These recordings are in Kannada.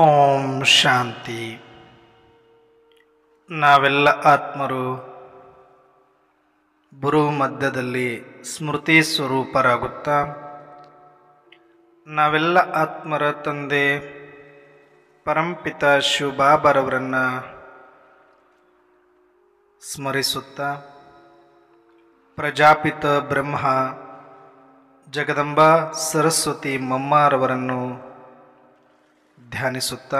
ಓಂ ಶಾಂತಿ. ನಾವೆಲ್ಲ ಆತ್ಮರು ಗುರು ಮಧ್ಯದಲ್ಲಿ ಸ್ಮೃತಿ ಸ್ವರೂಪರಾಗುತ್ತಾ ನಾವೆಲ್ಲ ಆತ್ಮರ ತಂದೆ ಪರಂಪಿತ ಶಿವಬಾಬರವರನ್ನು ಸ್ಮರಿಸುತ್ತಾ ಪ್ರಜಾಪಿತ ಬ್ರಹ್ಮ ಜಗದಂಬಾ ಸರಸ್ವತಿ ಮಮ್ಮಾರವರನ್ನು ಧ್ಯಾನಿಸುತ್ತಾ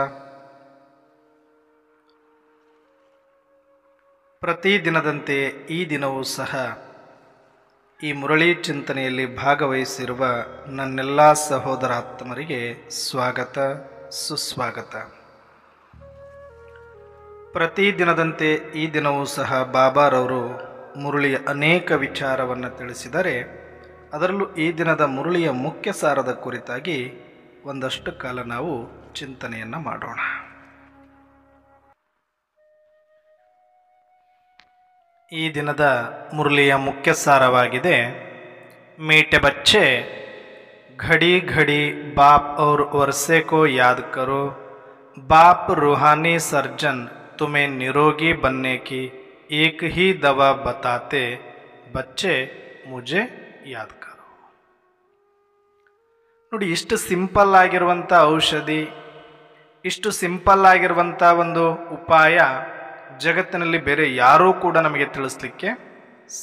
ಪ್ರತಿದಿನದಂತೆ ಈ ದಿನವೂ ಸಹ ಈ ಮುರಳಿ ಚಿಂತನೆಯಲ್ಲಿ ಭಾಗವಹಿಸಿರುವ ನನ್ನೆಲ್ಲ ಸಹೋದರಾತ್ಮರಿಗೆ ಸ್ವಾಗತ ಸುಸ್ವಾಗತ. ಪ್ರತಿದಿನದಂತೆ ಈ ದಿನವೂ ಸಹ ಬಾಬಾರವರು ಮುರಳಿಯ ಅನೇಕ ವಿಚಾರವನ್ನು ತಿಳಿಸಿದರೆ, ಅದರಲ್ಲೂ ಈ ದಿನದ ಮುರಳಿಯ ಮುಖ್ಯ ಸಾರದ ಕುರಿತಾಗಿ ಒಂದಷ್ಟು ಕಾಲ ನಾವು ಚಿಂತನೆಯನ್ನು ಮಾಡೋಣ. ಈ ದಿನದ ಮುರಳಿಯ ಮುಖ್ಯ ಸಾರವಾಗಿದೆ, ಮೀಠೆ ಬಚ್ಚೆ घड़ी घड़ी बाप और वर्षे को याद करो, बाप रूहानी सर्जन तुम्हें निरोगी बनने की एक ही दवा बताते, बच्चे मुझे याद करो. ನೋಡಿ, ಇಷ್ಟು ಸಿಂಪಲ್ ಆಗಿರುವಂಥ ಔಷಧಿ, ಇಷ್ಟು ಸಿಂಪಲ್ ಆಗಿರುವಂಥ ಒಂದು ಉಪಾಯ ಜಗತ್ತಿನಲ್ಲಿ ಬೇರೆ ಯಾರೂ ಕೂಡ ನಮಗೆ ತಿಳಿಸ್ಲಿಕ್ಕೆ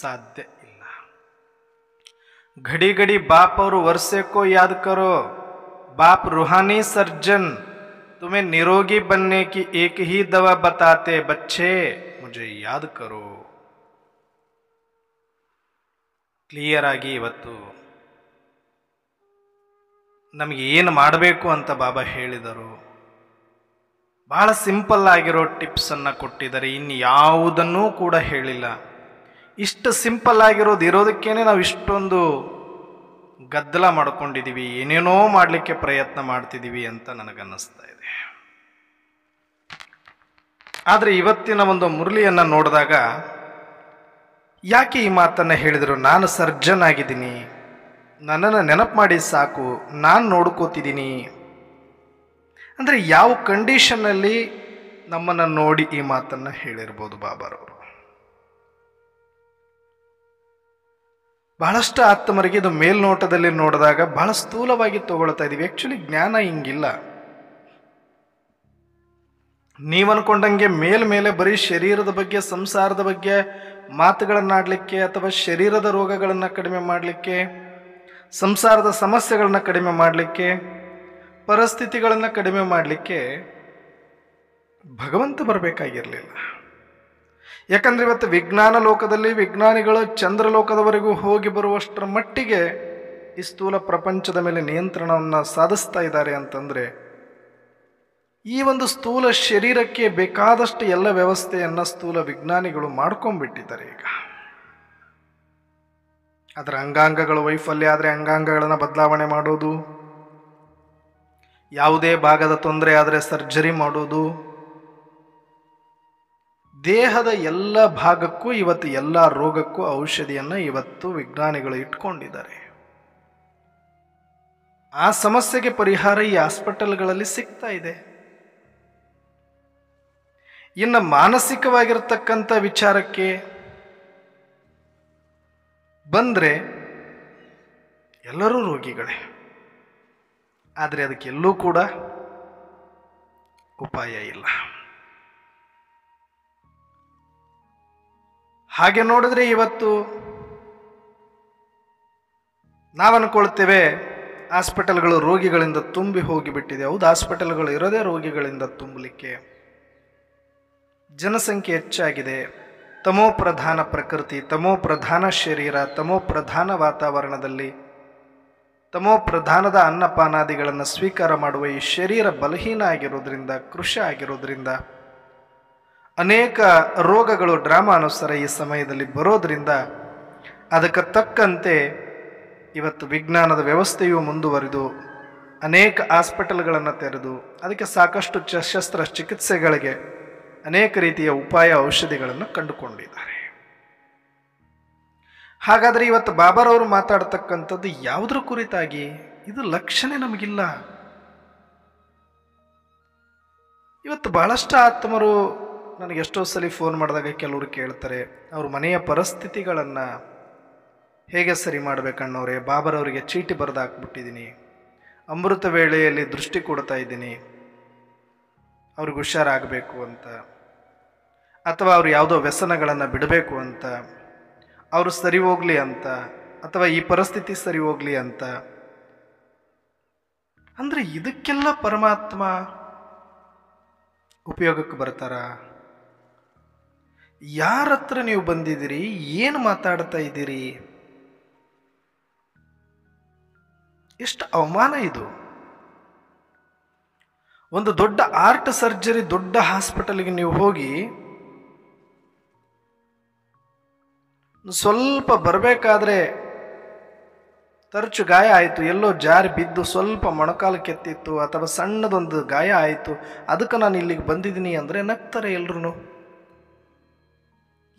ಸಾಧ್ಯ ಇಲ್ಲ. घड़ी घड़ी बाप और वर्षे को याद करो, बाप रूहानी सर्जन तुम्हें निरोगी बनने की एक ही दवा बताते, बच्चे मुझे याद करो. ಕ್ಲಿಯರ್ ಆಗಿ ಇವತ್ತು ನಮಗೆ ಏನು ಮಾಡಬೇಕು ಅಂತ ಬಾಬಾ ಹೇಳಿದರು. ಬಹಳ ಸಿಂಪಲ್ ಆಗಿರೋ ಟಿಪ್ಸನ್ನು ಕೊಟ್ಟಿದ್ದಾರೆ, ಇನ್ನು ಯಾವುದನ್ನೂ ಕೂಡ ಹೇಳಿಲ್ಲ. ಇಷ್ಟು ಸಿಂಪಲ್ ಆಗಿರೋದು ಇರೋದಕ್ಕೇನೆ ನಾವು ಇಷ್ಟೊಂದು ಗದ್ದಲ ಮಾಡ್ಕೊಂಡಿದ್ದೀವಿ, ಏನೇನೋ ಮಾಡಲಿಕ್ಕೆ ಪ್ರಯತ್ನ ಮಾಡ್ತಿದ್ದೀವಿ ಅಂತ ನನಗನ್ನಿಸ್ತಾ ಇದೆ. ಆದರೆ ಇವತ್ತಿನ ಒಂದು ಮುರಳಿಯನ್ನು ನೋಡಿದಾಗ ಯಾಕೆ ಈ ಮಾತನ್ನು ಹೇಳಿದರು? ನಾನು ಸರ್ಜನ್ ಆಗಿದ್ದೀನಿ, ನನ್ನನ್ನು ನೆನಪು ಮಾಡಿ ಸಾಕು, ನಾನು ನೋಡ್ಕೋತಿದ್ದೀನಿ ಅಂದರೆ ಯಾವ ಕಂಡೀಷನ್ನಲ್ಲಿ ನಮ್ಮನ್ನು ನೋಡಿ ಈ ಮಾತನ್ನು ಹೇಳಿರ್ಬೋದು ಬಾಬಾರವರು. ಬಹಳಷ್ಟು ಆತ್ಮರಿಗೆ ಇದು ಮೇಲ್ನೋಟದಲ್ಲಿ ನೋಡಿದಾಗ ಬಹಳ ಸ್ಥೂಲವಾಗಿ ತಗೊಳ್ತಾ ಇದ್ದೀವಿ. ಆ್ಯಕ್ಚುಲಿ ಜ್ಞಾನ ಹಿಂಗಿಲ್ಲ. ನೀವು ಅನ್ಕೊಂಡಂಗೆ ಮೇಲ್ಮೇಲೆ ಬರೀ ಶರೀರದ ಬಗ್ಗೆ, ಸಂಸಾರದ ಬಗ್ಗೆ ಮಾತುಗಳನ್ನಾಡಲಿಕ್ಕೆ, ಅಥವಾ ಶರೀರದ ರೋಗಗಳನ್ನು ಕಡಿಮೆ ಮಾಡಲಿಕ್ಕೆ, ಸಂಸಾರದ ಸಮಸ್ಯೆಗಳನ್ನು ಕಡಿಮೆ ಮಾಡಲಿಕ್ಕೆ, ಪರಿಸ್ಥಿತಿಗಳನ್ನು ಕಡಿಮೆ ಮಾಡಲಿಕ್ಕೆ ಭಗವಂತ ಬರಬೇಕಾಗಿರಲಿಲ್ಲ. ಯಾಕಂದರೆ ಇವತ್ತು ವಿಜ್ಞಾನ ಲೋಕದಲ್ಲಿ ವಿಜ್ಞಾನಿಗಳು ಚಂದ್ರಲೋಕದವರೆಗೂ ಹೋಗಿ ಬರುವಷ್ಟರ ಮಟ್ಟಿಗೆ ಈ ಸ್ಥೂಲ ಪ್ರಪಂಚದ ಮೇಲೆ ನಿಯಂತ್ರಣವನ್ನು ಸಾಧಿಸ್ತಾ ಇದ್ದಾರೆ ಅಂತಂದರೆ, ಈ ಒಂದು ಸ್ಥೂಲ ಶರೀರಕ್ಕೆ ಬೇಕಾದಷ್ಟು ಎಲ್ಲ ವ್ಯವಸ್ಥೆಯನ್ನು ಸ್ಥೂಲ ವಿಜ್ಞಾನಿಗಳು ಮಾಡ್ಕೊಂಡ್ಬಿಟ್ಟಿದ್ದಾರೆ. ಈಗ ಅದರ ಅಂಗಾಂಗಗಳು ವೈಫಲ್ಯ ಆದರೆ ಅಂಗಾಂಗಗಳನ್ನು ಬದಲಾವಣೆ ಮಾಡೋದು, ಯಾವುದೇ ಭಾಗದ ತೊಂದರೆ ಆದರೆ ಸರ್ಜರಿ ಮಾಡೋದು, ದೇಹದ ಎಲ್ಲ ಭಾಗಕ್ಕೂ ಇವತ್ತು ಎಲ್ಲ ರೋಗಕ್ಕೂ ಔಷಧಿಯನ್ನು ಇವತ್ತು ವಿಜ್ಞಾನಿಗಳು ಇಟ್ಕೊಂಡಿದ್ದಾರೆ. ಆ ಸಮಸ್ಯೆಗೆ ಪರಿಹಾರ ಈ ಹಾಸ್ಪಿಟಲ್ಗಳಲ್ಲಿ ಸಿಗ್ತಾ ಇದೆ. ಇನ್ನು ಮಾನಸಿಕವಾಗಿರ್ತಕ್ಕಂಥ ವಿಚಾರಕ್ಕೆ ಬಂದರೆ ಎಲ್ಲರೂ ರೋಗಿಗಳೇ, ಆದರೆ ಅದಕ್ಕೆಲ್ಲೂ ಕೂಡ ಉಪಾಯ ಇಲ್ಲ. ಹಾಗೆ ನೋಡಿದ್ರೆ ಇವತ್ತು ನಾವು ಅನ್ಕೊಳ್ತೇವೆ ಹಾಸ್ಪಿಟಲ್ಗಳು ರೋಗಿಗಳಿಂದ ತುಂಬಿ ಹೋಗಿಬಿಟ್ಟಿದೆ. ಹೌದು, ಹಾಸ್ಪಿಟಲ್ಗಳು ಇರೋದೇ ರೋಗಿಗಳಿಂದ ತುಂಬಲಿಕ್ಕೆ. ಜನಸಂಖ್ಯೆ ಹೆಚ್ಚಾಗಿದೆ, ತಮೋ ಪ್ರಧಾನ ಪ್ರಕೃತಿ, ತಮೋ ಪ್ರಧಾನ ಶರೀರ, ತಮೋ ಪ್ರಧಾನ ವಾತಾವರಣದಲ್ಲಿ ತಮೋ ಪ್ರಧಾನದ ಅನ್ನಪಾನಾದಿಗಳನ್ನು ಸ್ವೀಕಾರ ಮಾಡುವ ಈ ಶರೀರ ಬಲಹೀನ ಆಗಿರೋದ್ರಿಂದ, ಕೃಶ ಆಗಿರೋದ್ರಿಂದ ಅನೇಕ ರೋಗಗಳು ಡ್ರಾಮಾನುಸಾರ ಈ ಸಮಯದಲ್ಲಿ ಬರೋದ್ರಿಂದ ಅದಕ್ಕೆ ತಕ್ಕಂತೆ ಇವತ್ತು ವಿಜ್ಞಾನದ ವ್ಯವಸ್ಥೆಯು ಮುಂದುವರಿದು ಅನೇಕ ಹಾಸ್ಪಿಟಲ್ಗಳನ್ನು ತೆರೆದು ಅದಕ್ಕೆ ಸಾಕಷ್ಟು ಶಸ್ತ್ರಚಿಕಿತ್ಸೆಗಳಿಗೆ ಅನೇಕ ರೀತಿಯ ಉಪಾಯ ಔಷಧಿಗಳನ್ನು ಕಂಡುಕೊಂಡಿದ್ದಾರೆ. ಹಾಗಾದರೆ ಇವತ್ತು ಬಾಬಾರವರು ಮಾತಾಡ್ತಕ್ಕಂಥದ್ದು ಯಾವುದ್ರ ಕುರಿತಾಗಿ? ಇದು ಲಕ್ಷಣೆ ನಮಗಿಲ್ಲ. ಇವತ್ತು ಬಹಳಷ್ಟು ಆತ್ಮರು ನನಗೆ ಎಷ್ಟೋ ಸಲ ಫೋನ್ ಮಾಡಿದಾಗ ಕೆಲವರು ಕೇಳ್ತಾರೆ, ಅವ್ರ ಮನೆಯ ಪರಿಸ್ಥಿತಿಗಳನ್ನು ಹೇಗೆ ಸರಿ ಮಾಡಬೇಕನ್ನೋರೆ, ಬಾಬರವರಿಗೆ ಚೀಟಿ ಬರೆದು ಹಾಕ್ಬಿಟ್ಟಿದ್ದೀನಿ, ಅಮೃತ ವೇಳೆಯಲ್ಲಿ ದೃಷ್ಟಿ ಕೊಡ್ತಾ ಇದ್ದೀನಿ, ಅವ್ರಿಗೆ ಹುಷಾರಾಗಬೇಕು ಅಂತ, ಅಥವಾ ಅವ್ರು ಯಾವುದೋ ವ್ಯಸನಗಳನ್ನು ಬಿಡಬೇಕು ಅಂತ, ಅವರು ಸರಿ ಹೋಗಲಿ ಅಂತ, ಅಥವಾ ಈ ಪರಿಸ್ಥಿತಿ ಸರಿ ಹೋಗಲಿ ಅಂತ. ಅಂದರೆ ಇದಕ್ಕೆಲ್ಲ ಪರಮಾತ್ಮ ಉಪಯೋಗಕ್ಕೆ ಬರ್ತಾರ? ಯಾರ ಹತ್ರ ನೀವು ಬಂದಿದ್ದೀರಿ? ಏನು ಮಾತಾಡ್ತಾ ಇದ್ದೀರಿ? ಎಷ್ಟು ಅವಮಾನ ಇದು! ಒಂದು ದೊಡ್ಡ ಆರ್ಟ್ ಸರ್ಜರಿ, ದೊಡ್ಡ ಹಾಸ್ಪಿಟಲ್ಗೆ ನೀವು ಹೋಗಿ ಸ್ವಲ್ಪ ಬರಬೇಕಾದ್ರೆ ತರಚು ಗಾಯ ಆಯಿತು, ಎಲ್ಲೋ ಜಾರಿ ಬಿದ್ದು ಸ್ವಲ್ಪ ಮೊಣಕಾಲು ಕೆತ್ತಿತ್ತು, ಅಥವಾ ಸಣ್ಣದೊಂದು ಗಾಯ ಆಯಿತು, ಅದಕ್ಕೆ ನಾನು ಇಲ್ಲಿಗೆ ಬಂದಿದ್ದೀನಿ ಅಂದರೆ ನಗ್ತಾರೆ ಎಲ್ರೂ.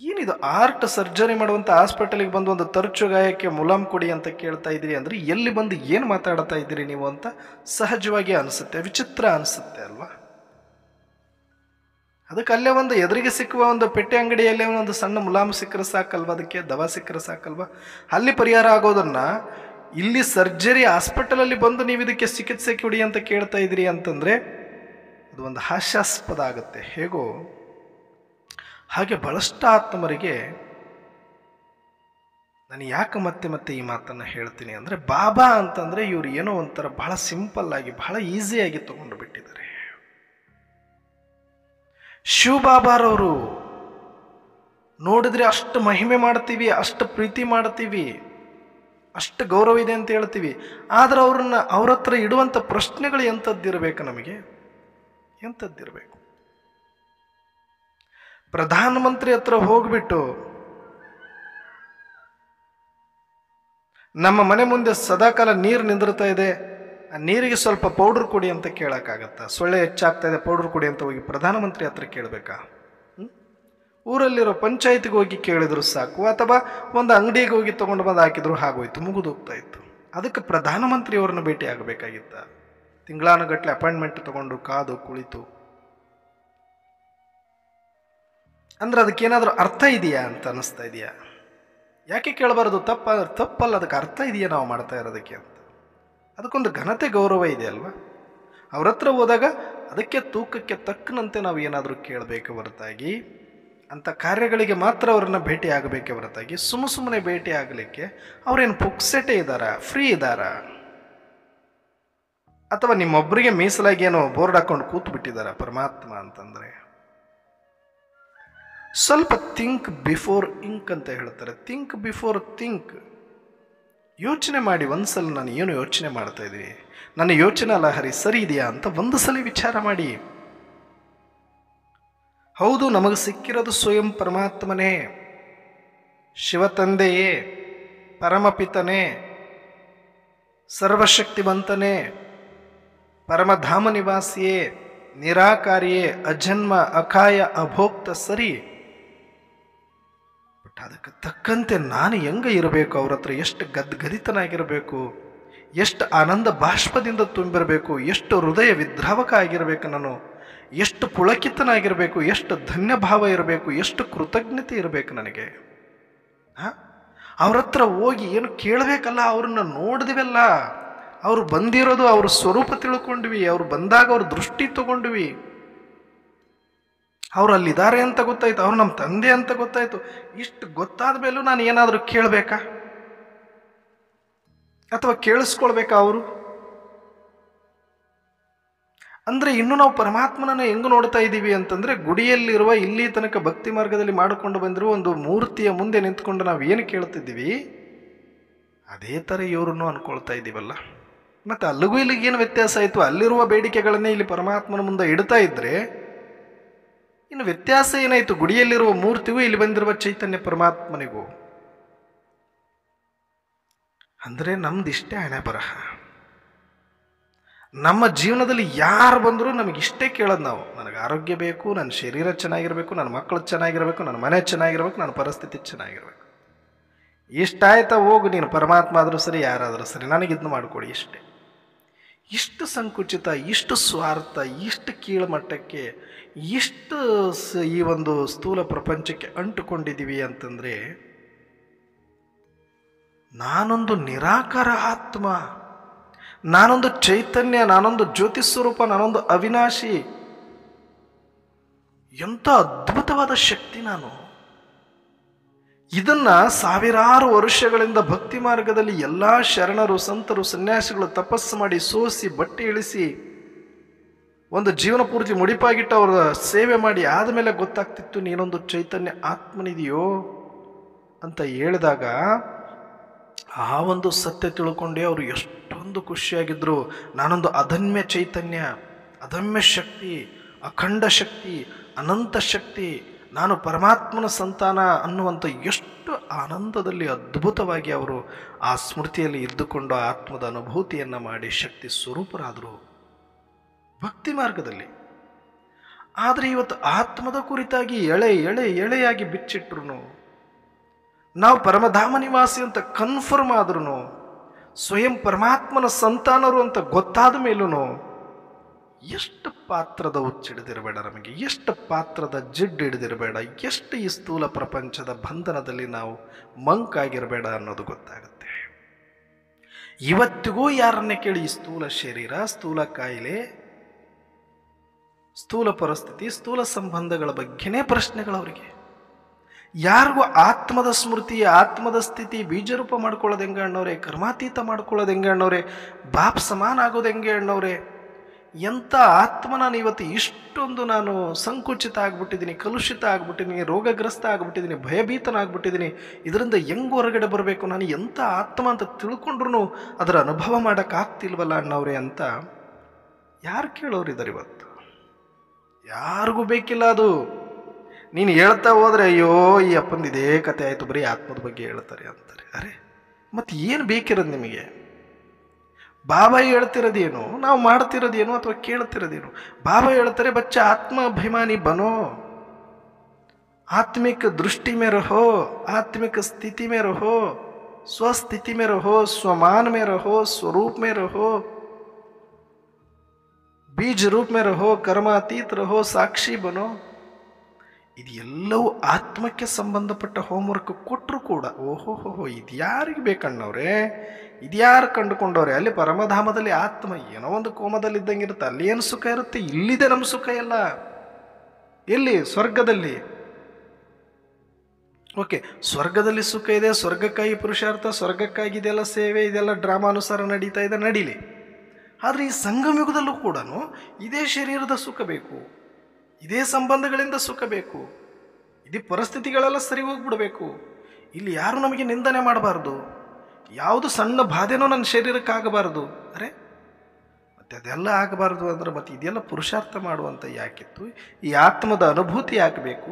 ಏನಿದು ಆರ್ಟ್ ಸರ್ಜರಿ ಮಾಡುವಂಥ ಹಾಸ್ಪಿಟಲಿಗೆ ಬಂದು ಒಂದು ತರಚು ಗಾಯಕ್ಕೆ ಮುಲಾಮ್ ಕೊಡಿ ಅಂತ ಕೇಳ್ತಾ ಇದ್ದೀರಿ ಅಂದರೆ ಎಲ್ಲಿ ಬಂದು ಏನು ಮಾತಾಡ್ತಾ ಇದ್ದೀರಿ ನೀವು ಅಂತ ಸಹಜವಾಗಿ ಅನಿಸುತ್ತೆ, ವಿಚಿತ್ರ ಅನಿಸುತ್ತೆ ಅಲ್ವಾ? ಅದಕ್ಕೆ ಅಲ್ಲೇ ಒಂದು ಎದುರಿಗೆ ಸಿಕ್ಕುವ ಒಂದು ಪೆಟ್ಟೆ ಅಂಗಡಿಯಲ್ಲೇ ಒಂದು ಸಣ್ಣ ಮುಲಾಮ್ ಸಿಕ್ಕರೆ ಸಾಕಲ್ವ, ಅದಕ್ಕೆ ದವಾ ಸಿಕ್ಕರೆ ಸಾಕಲ್ವ? ಅಲ್ಲಿ ಪರಿಹಾರ ಆಗೋದನ್ನ ಇಲ್ಲಿ ಸರ್ಜರಿ ಹಾಸ್ಪಿಟಲಲ್ಲಿ ಬಂದು ನೀವು ಇದಕ್ಕೆ ಚಿಕಿತ್ಸೆ ಕೊಡಿ ಅಂತ ಕೇಳ್ತಾ ಇದ್ದೀರಿ ಅಂತಂದರೆ ಅದು ಒಂದು ಹಾಸ್ಯಾಸ್ಪದ ಆಗುತ್ತೆ. ಹೇಗೋ ಹಾಗೆ ಬಹಳಷ್ಟು ಆತ್ಮರಿಗೆ ನಾನು ಯಾಕೆ ಮತ್ತೆ ಮತ್ತೆ ಈ ಮಾತನ್ನು ಹೇಳ್ತೀನಿ ಅಂದರೆ, ಬಾಬಾ ಅಂತಂದರೆ ಇವರು ಏನೋ ಒಂಥರ ಬಹಳ ಸಿಂಪಲ್ ಆಗಿ, ಬಹಳ ಈಸಿಯಾಗಿ ತಗೊಂಡು ಬಿಟ್ಟಿದ್ದಾರೆ. ಶಿವಬಾಬಾರವರು ನೋಡಿದ್ರೆ ಅಷ್ಟು ಮಹಿಮೆ ಮಾಡ್ತೀವಿ, ಅಷ್ಟು ಪ್ರೀತಿ ಮಾಡ್ತೀವಿ, ಅಷ್ಟು ಗೌರವ ಇದೆ ಅಂತ ಹೇಳ್ತೀವಿ. ಆದ್ರೆ ಅವ್ರ ಹತ್ರ ಇಡುವಂಥ ಪ್ರಶ್ನೆಗಳು ಎಂಥದ್ದಿರಬೇಕು? ನಮಗೆ ಎಂಥದ್ದಿರಬೇಕು? ಪ್ರಧಾನಮಂತ್ರಿ ಹತ್ರ ಹೋಗ್ಬಿಟ್ಟು ನಮ್ಮ ಮನೆ ಮುಂದೆ ಸದಾಕಾಲ ನೀರು ನಿಂದಿರ್ತಾ ಇದೆ, ಆ ನೀರಿಗೆ ಸ್ವಲ್ಪ ಪೌಡರ್ ಕೊಡಿ ಅಂತ ಕೇಳೋಕ್ಕಾಗತ್ತಾ? ಸೊಳ್ಳೆ ಹೆಚ್ಚಾಗ್ತಾ ಇದೆ, ಪೌಡರ್ ಕೊಡಿ ಅಂತ ಹೋಗಿ ಪ್ರಧಾನಮಂತ್ರಿ ಹತ್ರ ಕೇಳಬೇಕಾ? ಊರಲ್ಲಿರೋ ಪಂಚಾಯತ್ಗೆ ಹೋಗಿ ಕೇಳಿದ್ರು ಸಾಕು, ಅಥವಾ ಒಂದು ಅಂಗಡಿಗೆ ಹೋಗಿ ತೊಗೊಂಡು ಬಂದು ಹಾಕಿದ್ರು ಆಗೋಯ್ತು, ಮುಗಿದು ಹೋಗ್ತಾ ಇತ್ತು. ಅದಕ್ಕೆ ಪ್ರಧಾನಮಂತ್ರಿಯವ್ರನ್ನ ಭೇಟಿ ಆಗಬೇಕಾಗಿತ್ತ? ತಿಂಗಳಾನುಗಟ್ಟಲೆ ಅಪಾಯಿಂಟ್ಮೆಂಟ್ ತಗೊಂಡು ಕಾದು ಕುಳಿತು, ಅಂದ್ರೆ ಅದಕ್ಕೇನಾದರೂ ಅರ್ಥ ಇದೆಯಾ ಅಂತ ಅನ್ನಿಸ್ತಾ ಇದೆಯಾ? ಯಾಕೆ ಕೇಳಬಾರ್ದು? ತಪ್ಪಲ್ಲ, ಅದಕ್ಕೆ ಅರ್ಥ ಇದೆಯಾ ನಾವು ಮಾಡ್ತಾ ಇರೋದಕ್ಕೆ ಅಂತ? ಅದಕ್ಕೊಂದು ಘನತೆ, ಗೌರವ ಇದೆ ಅಲ್ವಾ? ಅವ್ರ ಹತ್ರ ಹೋದಾಗ ಅದಕ್ಕೆ ತೂಕಕ್ಕೆ ತಕ್ಕನಂತೆ ನಾವು ಏನಾದರೂ ಕೇಳಬೇಕು ಹೊರತಾಗಿ, ಅಂಥ ಕಾರ್ಯಗಳಿಗೆ ಮಾತ್ರ ಅವ್ರನ್ನ ಭೇಟಿ ಆಗಬೇಕೆ ಹೊರತಾಗಿ ಸುಮ್ಮನೆ ಭೇಟಿ ಆಗಲಿಕ್ಕೆ ಅವ್ರೇನು ಪುಕ್ಸೆಟೆ ಇದ್ದಾರಾ? ಫ್ರೀ ಇದ್ದಾರಾ? ಅಥವಾ ನಿಮ್ಮೊಬ್ಬರಿಗೆ ಮೀಸಲಾಗಿ ಏನೋ ಬೋರ್ಡ್ ಹಾಕೊಂಡು ಕೂತು ಬಿಟ್ಟಿದ್ದಾರಾ ಪರಮಾತ್ಮ ಅಂತಂದರೆ? ಸ್ವಲ್ಪ ಥಿಂಕ್ ಬಿಫೋರ್ ಇಂಕ್ ಅಂತ ಹೇಳ್ತಾರೆ. Think before think. ಯೋಚನೆ ಮಾಡಿ ಒಂದ್ಸಲ, ನಾನು ಏನು ಯೋಚನೆ ಮಾಡ್ತಾ ಇದ್ದೀನಿ, ನನ್ನ ಯೋಚನಾ ಲಹರಿ ಸರಿ ಇದೆಯಾ ಅಂತ ಒಂದು ಸಲ ವಿಚಾರ ಮಾಡಿ. ಹೌದು, ನಮಗೆ ಸಿಕ್ಕಿರೋದು ಸ್ವಯಂ ಪರಮಾತ್ಮನೇ, ಶಿವತಂದೆಯೇ, ಪರಮಪಿತನೇ, ಸರ್ವಶಕ್ತಿವಂತನೇ, ಪರಮಧಾಮ ನಿವಾಸಿಯೇ, ನಿರಾಕಾರಿಯೇ, ಅಜನ್ಮ ಅಕಾಯ ಅಭೋಕ್ತ ಸರಿ. ಬಟ್ ಅದಕ್ಕೆ ತಕ್ಕಂತೆ ನಾನು ಹೆಂಗೆ ಇರಬೇಕು? ಅವ್ರ ಹತ್ರ ಎಷ್ಟು ಗದ್ಗದಿತನಾಗಿರಬೇಕು, ಎಷ್ಟು ಆನಂದ ಬಾಷ್ಪದಿಂದ ತುಂಬಿರಬೇಕು, ಎಷ್ಟು ಹೃದಯ ವಿದ್ರಾವಕ ಆಗಿರಬೇಕು ನಾನು, ಎಷ್ಟು ಪುಳಕಿತನಾಗಿರಬೇಕು, ಎಷ್ಟು ಧನ್ಯಭಾವ ಇರಬೇಕು, ಎಷ್ಟು ಕೃತಜ್ಞತೆ ಇರಬೇಕು ನನಗೆ. ಅವ್ರ ಹತ್ರ ಹೋಗಿ ಏನು ಕೇಳಬೇಕಲ್ಲ, ಅವ್ರನ್ನ ನೋಡಿದ್ವಲ್ಲ, ಅವ್ರು ಬಂದಿರೋದು ಅವ್ರ ಸ್ವರೂಪ ತಿಳ್ಕೊಂಡ್ವಿ, ಅವ್ರು ಬಂದಾಗ ಅವ್ರ ದೃಷ್ಟಿ ತಗೊಂಡ್ವಿ, ಅವ್ರು ಅಲ್ಲಿದ್ದಾರೆ ಅಂತ ಗೊತ್ತಾಯ್ತು, ಅವ್ರು ನಮ್ಮ ತಂದೆ ಅಂತ ಗೊತ್ತಾಯ್ತು. ಇಷ್ಟು ಗೊತ್ತಾದ ಮೇಲೂ ನಾನು ಏನಾದರೂ ಕೇಳಬೇಕಾ? ಅಥವಾ ಕೇಳಿಸ್ಕೊಳ್ಬೇಕಾ ಅವರು? ಅಂದರೆ ಇನ್ನು ನಾವು ಪರಮಾತ್ಮನನ್ನು ಹೆಂಗೆ ನೋಡ್ತಾ ಇದ್ದೀವಿ ಅಂತಂದರೆ, ಗುಡಿಯಲ್ಲಿರುವ ಇಲ್ಲಿ ತನಕ ಭಕ್ತಿ ಮಾರ್ಗದಲ್ಲಿ ಮಾಡಿಕೊಂಡು ಬಂದಿರುವ ಒಂದು ಮೂರ್ತಿಯ ಮುಂದೆ ನಿಂತ್ಕೊಂಡು ನಾವು ಏನು ಕೇಳ್ತಿದ್ದೀವಿ ಅದೇ ಥರ ಇವ್ರನ್ನು ಅನ್ಕೊಳ್ತಾ ಇದ್ದೀವಲ್ಲ. ಮತ್ತು ಅಲ್ಲಿಗೂ ಇಲ್ಲಿಗೆ ಏನು ವ್ಯತ್ಯಾಸ ಆಯಿತು? ಅಲ್ಲಿರುವ ಬೇಡಿಕೆಗಳನ್ನೇ ಇಲ್ಲಿ ಪರಮಾತ್ಮನ ಮುಂದೆ ಇಡ್ತಾ ಇದ್ದರೆ ಇನ್ನು ವ್ಯತ್ಯಾಸ ಏನಾಯಿತು? ಗುಡಿಯಲ್ಲಿರುವ ಮೂರ್ತಿಗೂ ಇಲ್ಲಿ ಬಂದಿರುವ ಚೈತನ್ಯ ಪರಮಾತ್ಮನಿಗೂ. ಅಂದರೆ ನಮ್ದಿಷ್ಟೇ ಹಣೆ ಬರಹ. ನಮ್ಮ ಜೀವನದಲ್ಲಿ ಯಾರು ಬಂದರೂ ನಮಗಿಷ್ಟೇ ಕೇಳೋದು ನಾವು, ನನಗೆ ಆರೋಗ್ಯ ಬೇಕು, ನನ್ನ ಶರೀರ ಚೆನ್ನಾಗಿರಬೇಕು, ನನ್ನ ಮಕ್ಕಳು ಚೆನ್ನಾಗಿರಬೇಕು, ನನ್ನ ಮನೆ ಚೆನ್ನಾಗಿರ್ಬೇಕು, ನನ್ನ ಪರಿಸ್ಥಿತಿ ಚೆನ್ನಾಗಿರ್ಬೇಕು. ಇಷ್ಟಾಯ್ತಾ? ಹೋಗು, ನೀನು ಪರಮಾತ್ಮ ಆದರೂ ಸರಿ, ಯಾರಾದರೂ ಸರಿ, ನನಗಿದ್ನು ಮಾಡಿಕೊಡಿ ಇಷ್ಟೇ. ಇಷ್ಟು ಸಂಕುಚಿತ, ಇಷ್ಟು ಸ್ವಾರ್ಥ, ಇಷ್ಟು ಕೀಳುಮಟ್ಟಕ್ಕೆ, ಇಷ್ಟು ಈ ಒಂದು ಸ್ಥೂಲ ಪ್ರಪಂಚಕ್ಕೆ ಅಂಟುಕೊಂಡಿದ್ದೀವಿ ಅಂತಂದರೆ, ನಾನೊಂದು ನಿರಾಕಾರ ಆತ್ಮ, ನಾನೊಂದು ಚೈತನ್ಯ, ನಾನೊಂದು ಜ್ಯೋತಿ ಸ್ವರೂಪ, ನಾನೊಂದು ಅವಿನಾಶಿ, ಎಂಥ ಅದ್ಭುತವಾದ ಶಕ್ತಿ ನಾನು. ಇದನ್ನ ಸಾವಿರಾರು ವರ್ಷಗಳಿಂದ ಭಕ್ತಿ ಮಾರ್ಗದಲ್ಲಿ ಎಲ್ಲ ಶರಣರು, ಸಂತರು, ಸನ್ಯಾಸಿಗಳು ತಪಸ್ಸು ಮಾಡಿ ಸೋಸಿ ಬಟ್ಟೆ ಇಳಿಸಿ ಒಂದು ಜೀವನ ಪೂರ್ತಿ ಮುಡಿಪಾಗಿಟ್ಟು ಅವರ ಸೇವೆ ಮಾಡಿ ಆದಮೇಲೆ ಗೊತ್ತಾಗ್ತಿತ್ತು ನೀನೊಂದು ಚೈತನ್ಯ ಆತ್ಮನಿದೆಯೋ ಅಂತ ಹೇಳಿದಾಗ ಆ ಒಂದು ಸತ್ಯ ತಿಳ್ಕೊಂಡೆ ಅವರು ಎಷ್ಟೊಂದು ಖುಷಿಯಾಗಿದ್ರು. ನಾನೊಂದು ಅದಮ್ಯ ಚೈತನ್ಯ, ಅದಮ್ಯ ಶಕ್ತಿ, ಅಖಂಡ ಶಕ್ತಿ, ಅನಂತ ಶಕ್ತಿ, ನಾನು ಪರಮಾತ್ಮನ ಸಂತಾನ ಅನ್ನುವಂಥ ಎಷ್ಟು ಆನಂದದಲ್ಲಿ ಅದ್ಭುತವಾಗಿ ಅವರು ಆ ಸ್ಮೃತಿಯಲ್ಲಿ ಇದ್ದುಕೊಂಡು ಆತ್ಮದ ಅನುಭೂತಿಯನ್ನು ಮಾಡಿ ಶಕ್ತಿ ಸ್ವರೂಪರಾದರು ಭಕ್ತಿ ಮಾರ್ಗದಲ್ಲಿ. ಆದರೆ ಇವತ್ತು ಆತ್ಮದ ಕುರಿತಾಗಿ ಎಳೆಯಾಗಿ ಬಿಚ್ಚಿಟ್ರು, ನಾವು ಪರಮಧಾಮ ನಿವಾಸಿ ಅಂತ ಕನ್ಫರ್ಮ್ ಆದ್ರೂ, ಸ್ವಯಂ ಪರಮಾತ್ಮನ ಸಂತಾನರು ಅಂತ ಗೊತ್ತಾದ ಮೇಲೂ ಎಷ್ಟು ಪಾತ್ರದ ಹುಚ್ಚಿಡಿದಿರಬೇಡ ನಮಗೆ, ಎಷ್ಟು ಪಾತ್ರದ ಜಿಡ್ಡು ಹಿಡಿದಿರಬೇಡ, ಎಷ್ಟು ಈ ಸ್ಥೂಲ ಪ್ರಪಂಚದ ಬಂಧನದಲ್ಲಿ ನಾವು ಮಂಕಾಗಿರಬೇಡ ಅನ್ನೋದು ಗೊತ್ತಾಗುತ್ತೆ. ಇವತ್ತಿಗೂ ಯಾರನ್ನೇ ಕೇಳಿ ಈ ಸ್ಥೂಲ ಶರೀರ, ಸ್ಥೂಲ ಕಾಯಿಲೆ, ಸ್ಥೂಲ ಪರಿಸ್ಥಿತಿ, ಸ್ಥೂಲ ಸಂಬಂಧಗಳ ಬಗ್ಗೆನೇ ಪ್ರಶ್ನೆಗಳವರಿಗೆ. ಯಾರಿಗೂ ಆತ್ಮದ ಸ್ಮೃತಿ, ಆತ್ಮದ ಸ್ಥಿತಿ ಬೀಜರೂಪ ಮಾಡ್ಕೊಳ್ಳೋದು ಹೆಂಗೆ ಅಣ್ಣವ್ರೆ, ಕರ್ಮಾತೀತ ಮಾಡ್ಕೊಳ್ಳೋದು ಹೆಂಗೆ ಅಣ್ಣವ್ರೆ, ಬಾಪ್ ಸಮಾನ ಆಗೋದು ಹೆಂಗೆ ಅಣ್ಣವ್ರೆ, ಎಂಥ ಆತ್ಮ ನಾನು ಇವತ್ತು ಇಷ್ಟೊಂದು ನಾನು ಸಂಕುಚಿತ ಆಗ್ಬಿಟ್ಟಿದ್ದೀನಿ, ಕಲುಷಿತ ಆಗ್ಬಿಟ್ಟಿದ್ದೀನಿ, ರೋಗಗ್ರಸ್ತ ಆಗ್ಬಿಟ್ಟಿದ್ದೀನಿ, ಭಯಭೀತನಾಗ್ಬಿಟ್ಟಿದ್ದೀನಿ, ಇದರಿಂದ ಹೆಂಗೆ ಹೊರಗಡೆ ಬರಬೇಕು, ನಾನು ಎಂಥ ಆತ್ಮ ಅಂತ ತಿಳ್ಕೊಂಡ್ರು ಅದರ ಅನುಭವ ಮಾಡೋಕ್ಕಾಗ್ತಿಲ್ವಲ್ಲ ಅಣ್ಣವ್ರೆ ಅಂತ ಯಾರು ಕೇಳೋರಿದ್ದಾರೆ ಇವತ್ತು? ಯಾರಿಗೂ ಬೇಕಿಲ್ಲ ಅದು. ನೀನು ಹೇಳ್ತಾ ಹೋದರೆ ಅಯ್ಯೋ ಈ ಅಪ್ಪಂದು ಇದೇ ಕತೆ ಆಯಿತು, ಬರೀ ಆತ್ಮದ ಬಗ್ಗೆ ಹೇಳ್ತಾರೆ ಅಂತಾರೆ. ಅರೆ ಮತ್ತು ಏನು ಬೇಕಿರೋದು ನಿಮಗೆ? ಬಾಬಾ ಹೇಳ್ತಿರೋದೇನು, ನಾವು ಮಾಡ್ತಿರೋದೇನು, ಅಥವಾ ಕೇಳ್ತಿರೋದೇನು? ಬಾಬಾ ಹೇಳ್ತಾರೆ ಬಚ್ಚ ಆತ್ಮ ಅಭಿಮಾನಿ ಬನೋ, आत्मिक दृष्टि में रहो, आत्मिक स्थिति में रहो, स्वस्थिति में रहो, स्वमान में रहो, स्वरूप में रहो, बीज रूप में रहो, कर्मातीत रहो, साक्षी बनो. ಇದೆಲ್ಲವೂ ಆತ್ಮಕ್ಕೆ ಸಂಬಂಧಪಟ್ಟ ಹೋಮ್ವರ್ಕ್ ಕೊಟ್ಟರು ಕೂಡ ಓಹೋಹೋ ಇದು ಯಾರಿಗೆ ಬೇಕಣ್ಣವ್ರೆ, ಇದ್ಯಾರು ಕಂಡುಕೊಂಡವ್ರೆ? ಅಲ್ಲಿ ಪರಮಧಾಮದಲ್ಲಿ ಆತ್ಮ ಏನೋ ಒಂದು ಕೋಮದಲ್ಲಿ ಇದ್ದಂಗೆ ಇರುತ್ತೆ, ಅಲ್ಲಿ ಏನು ಸುಖ ಇರುತ್ತೆ, ಇಲ್ಲಿದೆ ನಮ್ಮ ಸುಖ ಎಲ್ಲ. ಎಲ್ಲಿ? ಸ್ವರ್ಗದಲ್ಲಿ. ಓಕೆ, ಸ್ವರ್ಗದಲ್ಲಿ ಸುಖ ಇದೆ, ಸ್ವರ್ಗಕ್ಕಾಗಿ ಪುರುಷಾರ್ಥ, ಸ್ವರ್ಗಕ್ಕಾಗಿ ಇದೆಲ್ಲ ಸೇವೆ, ಇದೆಲ್ಲ ಡ್ರಾಮಾನುಸಾರ ನಡೀತಾ ಇದೆ, ನಡೀಲಿ. ಆದರೆ ಈ ಸಂಗಮಯುಗದಲ್ಲೂ ಕೂಡ ಇದೇ ಶರೀರದ ಸುಖ ಬೇಕು, ಇದೇ ಸಂಬಂಧಗಳಿಂದ ಸುಖ ಬೇಕು, ಇದೇ ಪರಿಸ್ಥಿತಿಗಳೆಲ್ಲ ಸರಿ ಹೋಗ್ಬಿಡ್ಬೇಕು. ಇಲ್ಲಿ ಯಾರು ನಮಗೆ ನಿಂದನೆ ಮಾಡಬಾರ್ದು, ಯಾವುದು ಸಣ್ಣ ಬಾಧೆನೋ ನನ್ನ ಶರೀರಕ್ಕೆ ಆಗಬಾರ್ದು. ಅರೆ ಮತ್ತೆ ಅದೆಲ್ಲ ಆಗಬಾರ್ದು ಅಂದ್ರೆ ಮತ್ತೆ ಇದೆಲ್ಲ ಪುರುಷಾರ್ಥ ಮಾಡುವಂಥ ಯಾಕಿತ್ತು? ಈ ಆತ್ಮದ ಅನುಭೂತಿ ಯಾಕೆ ಬೇಕು?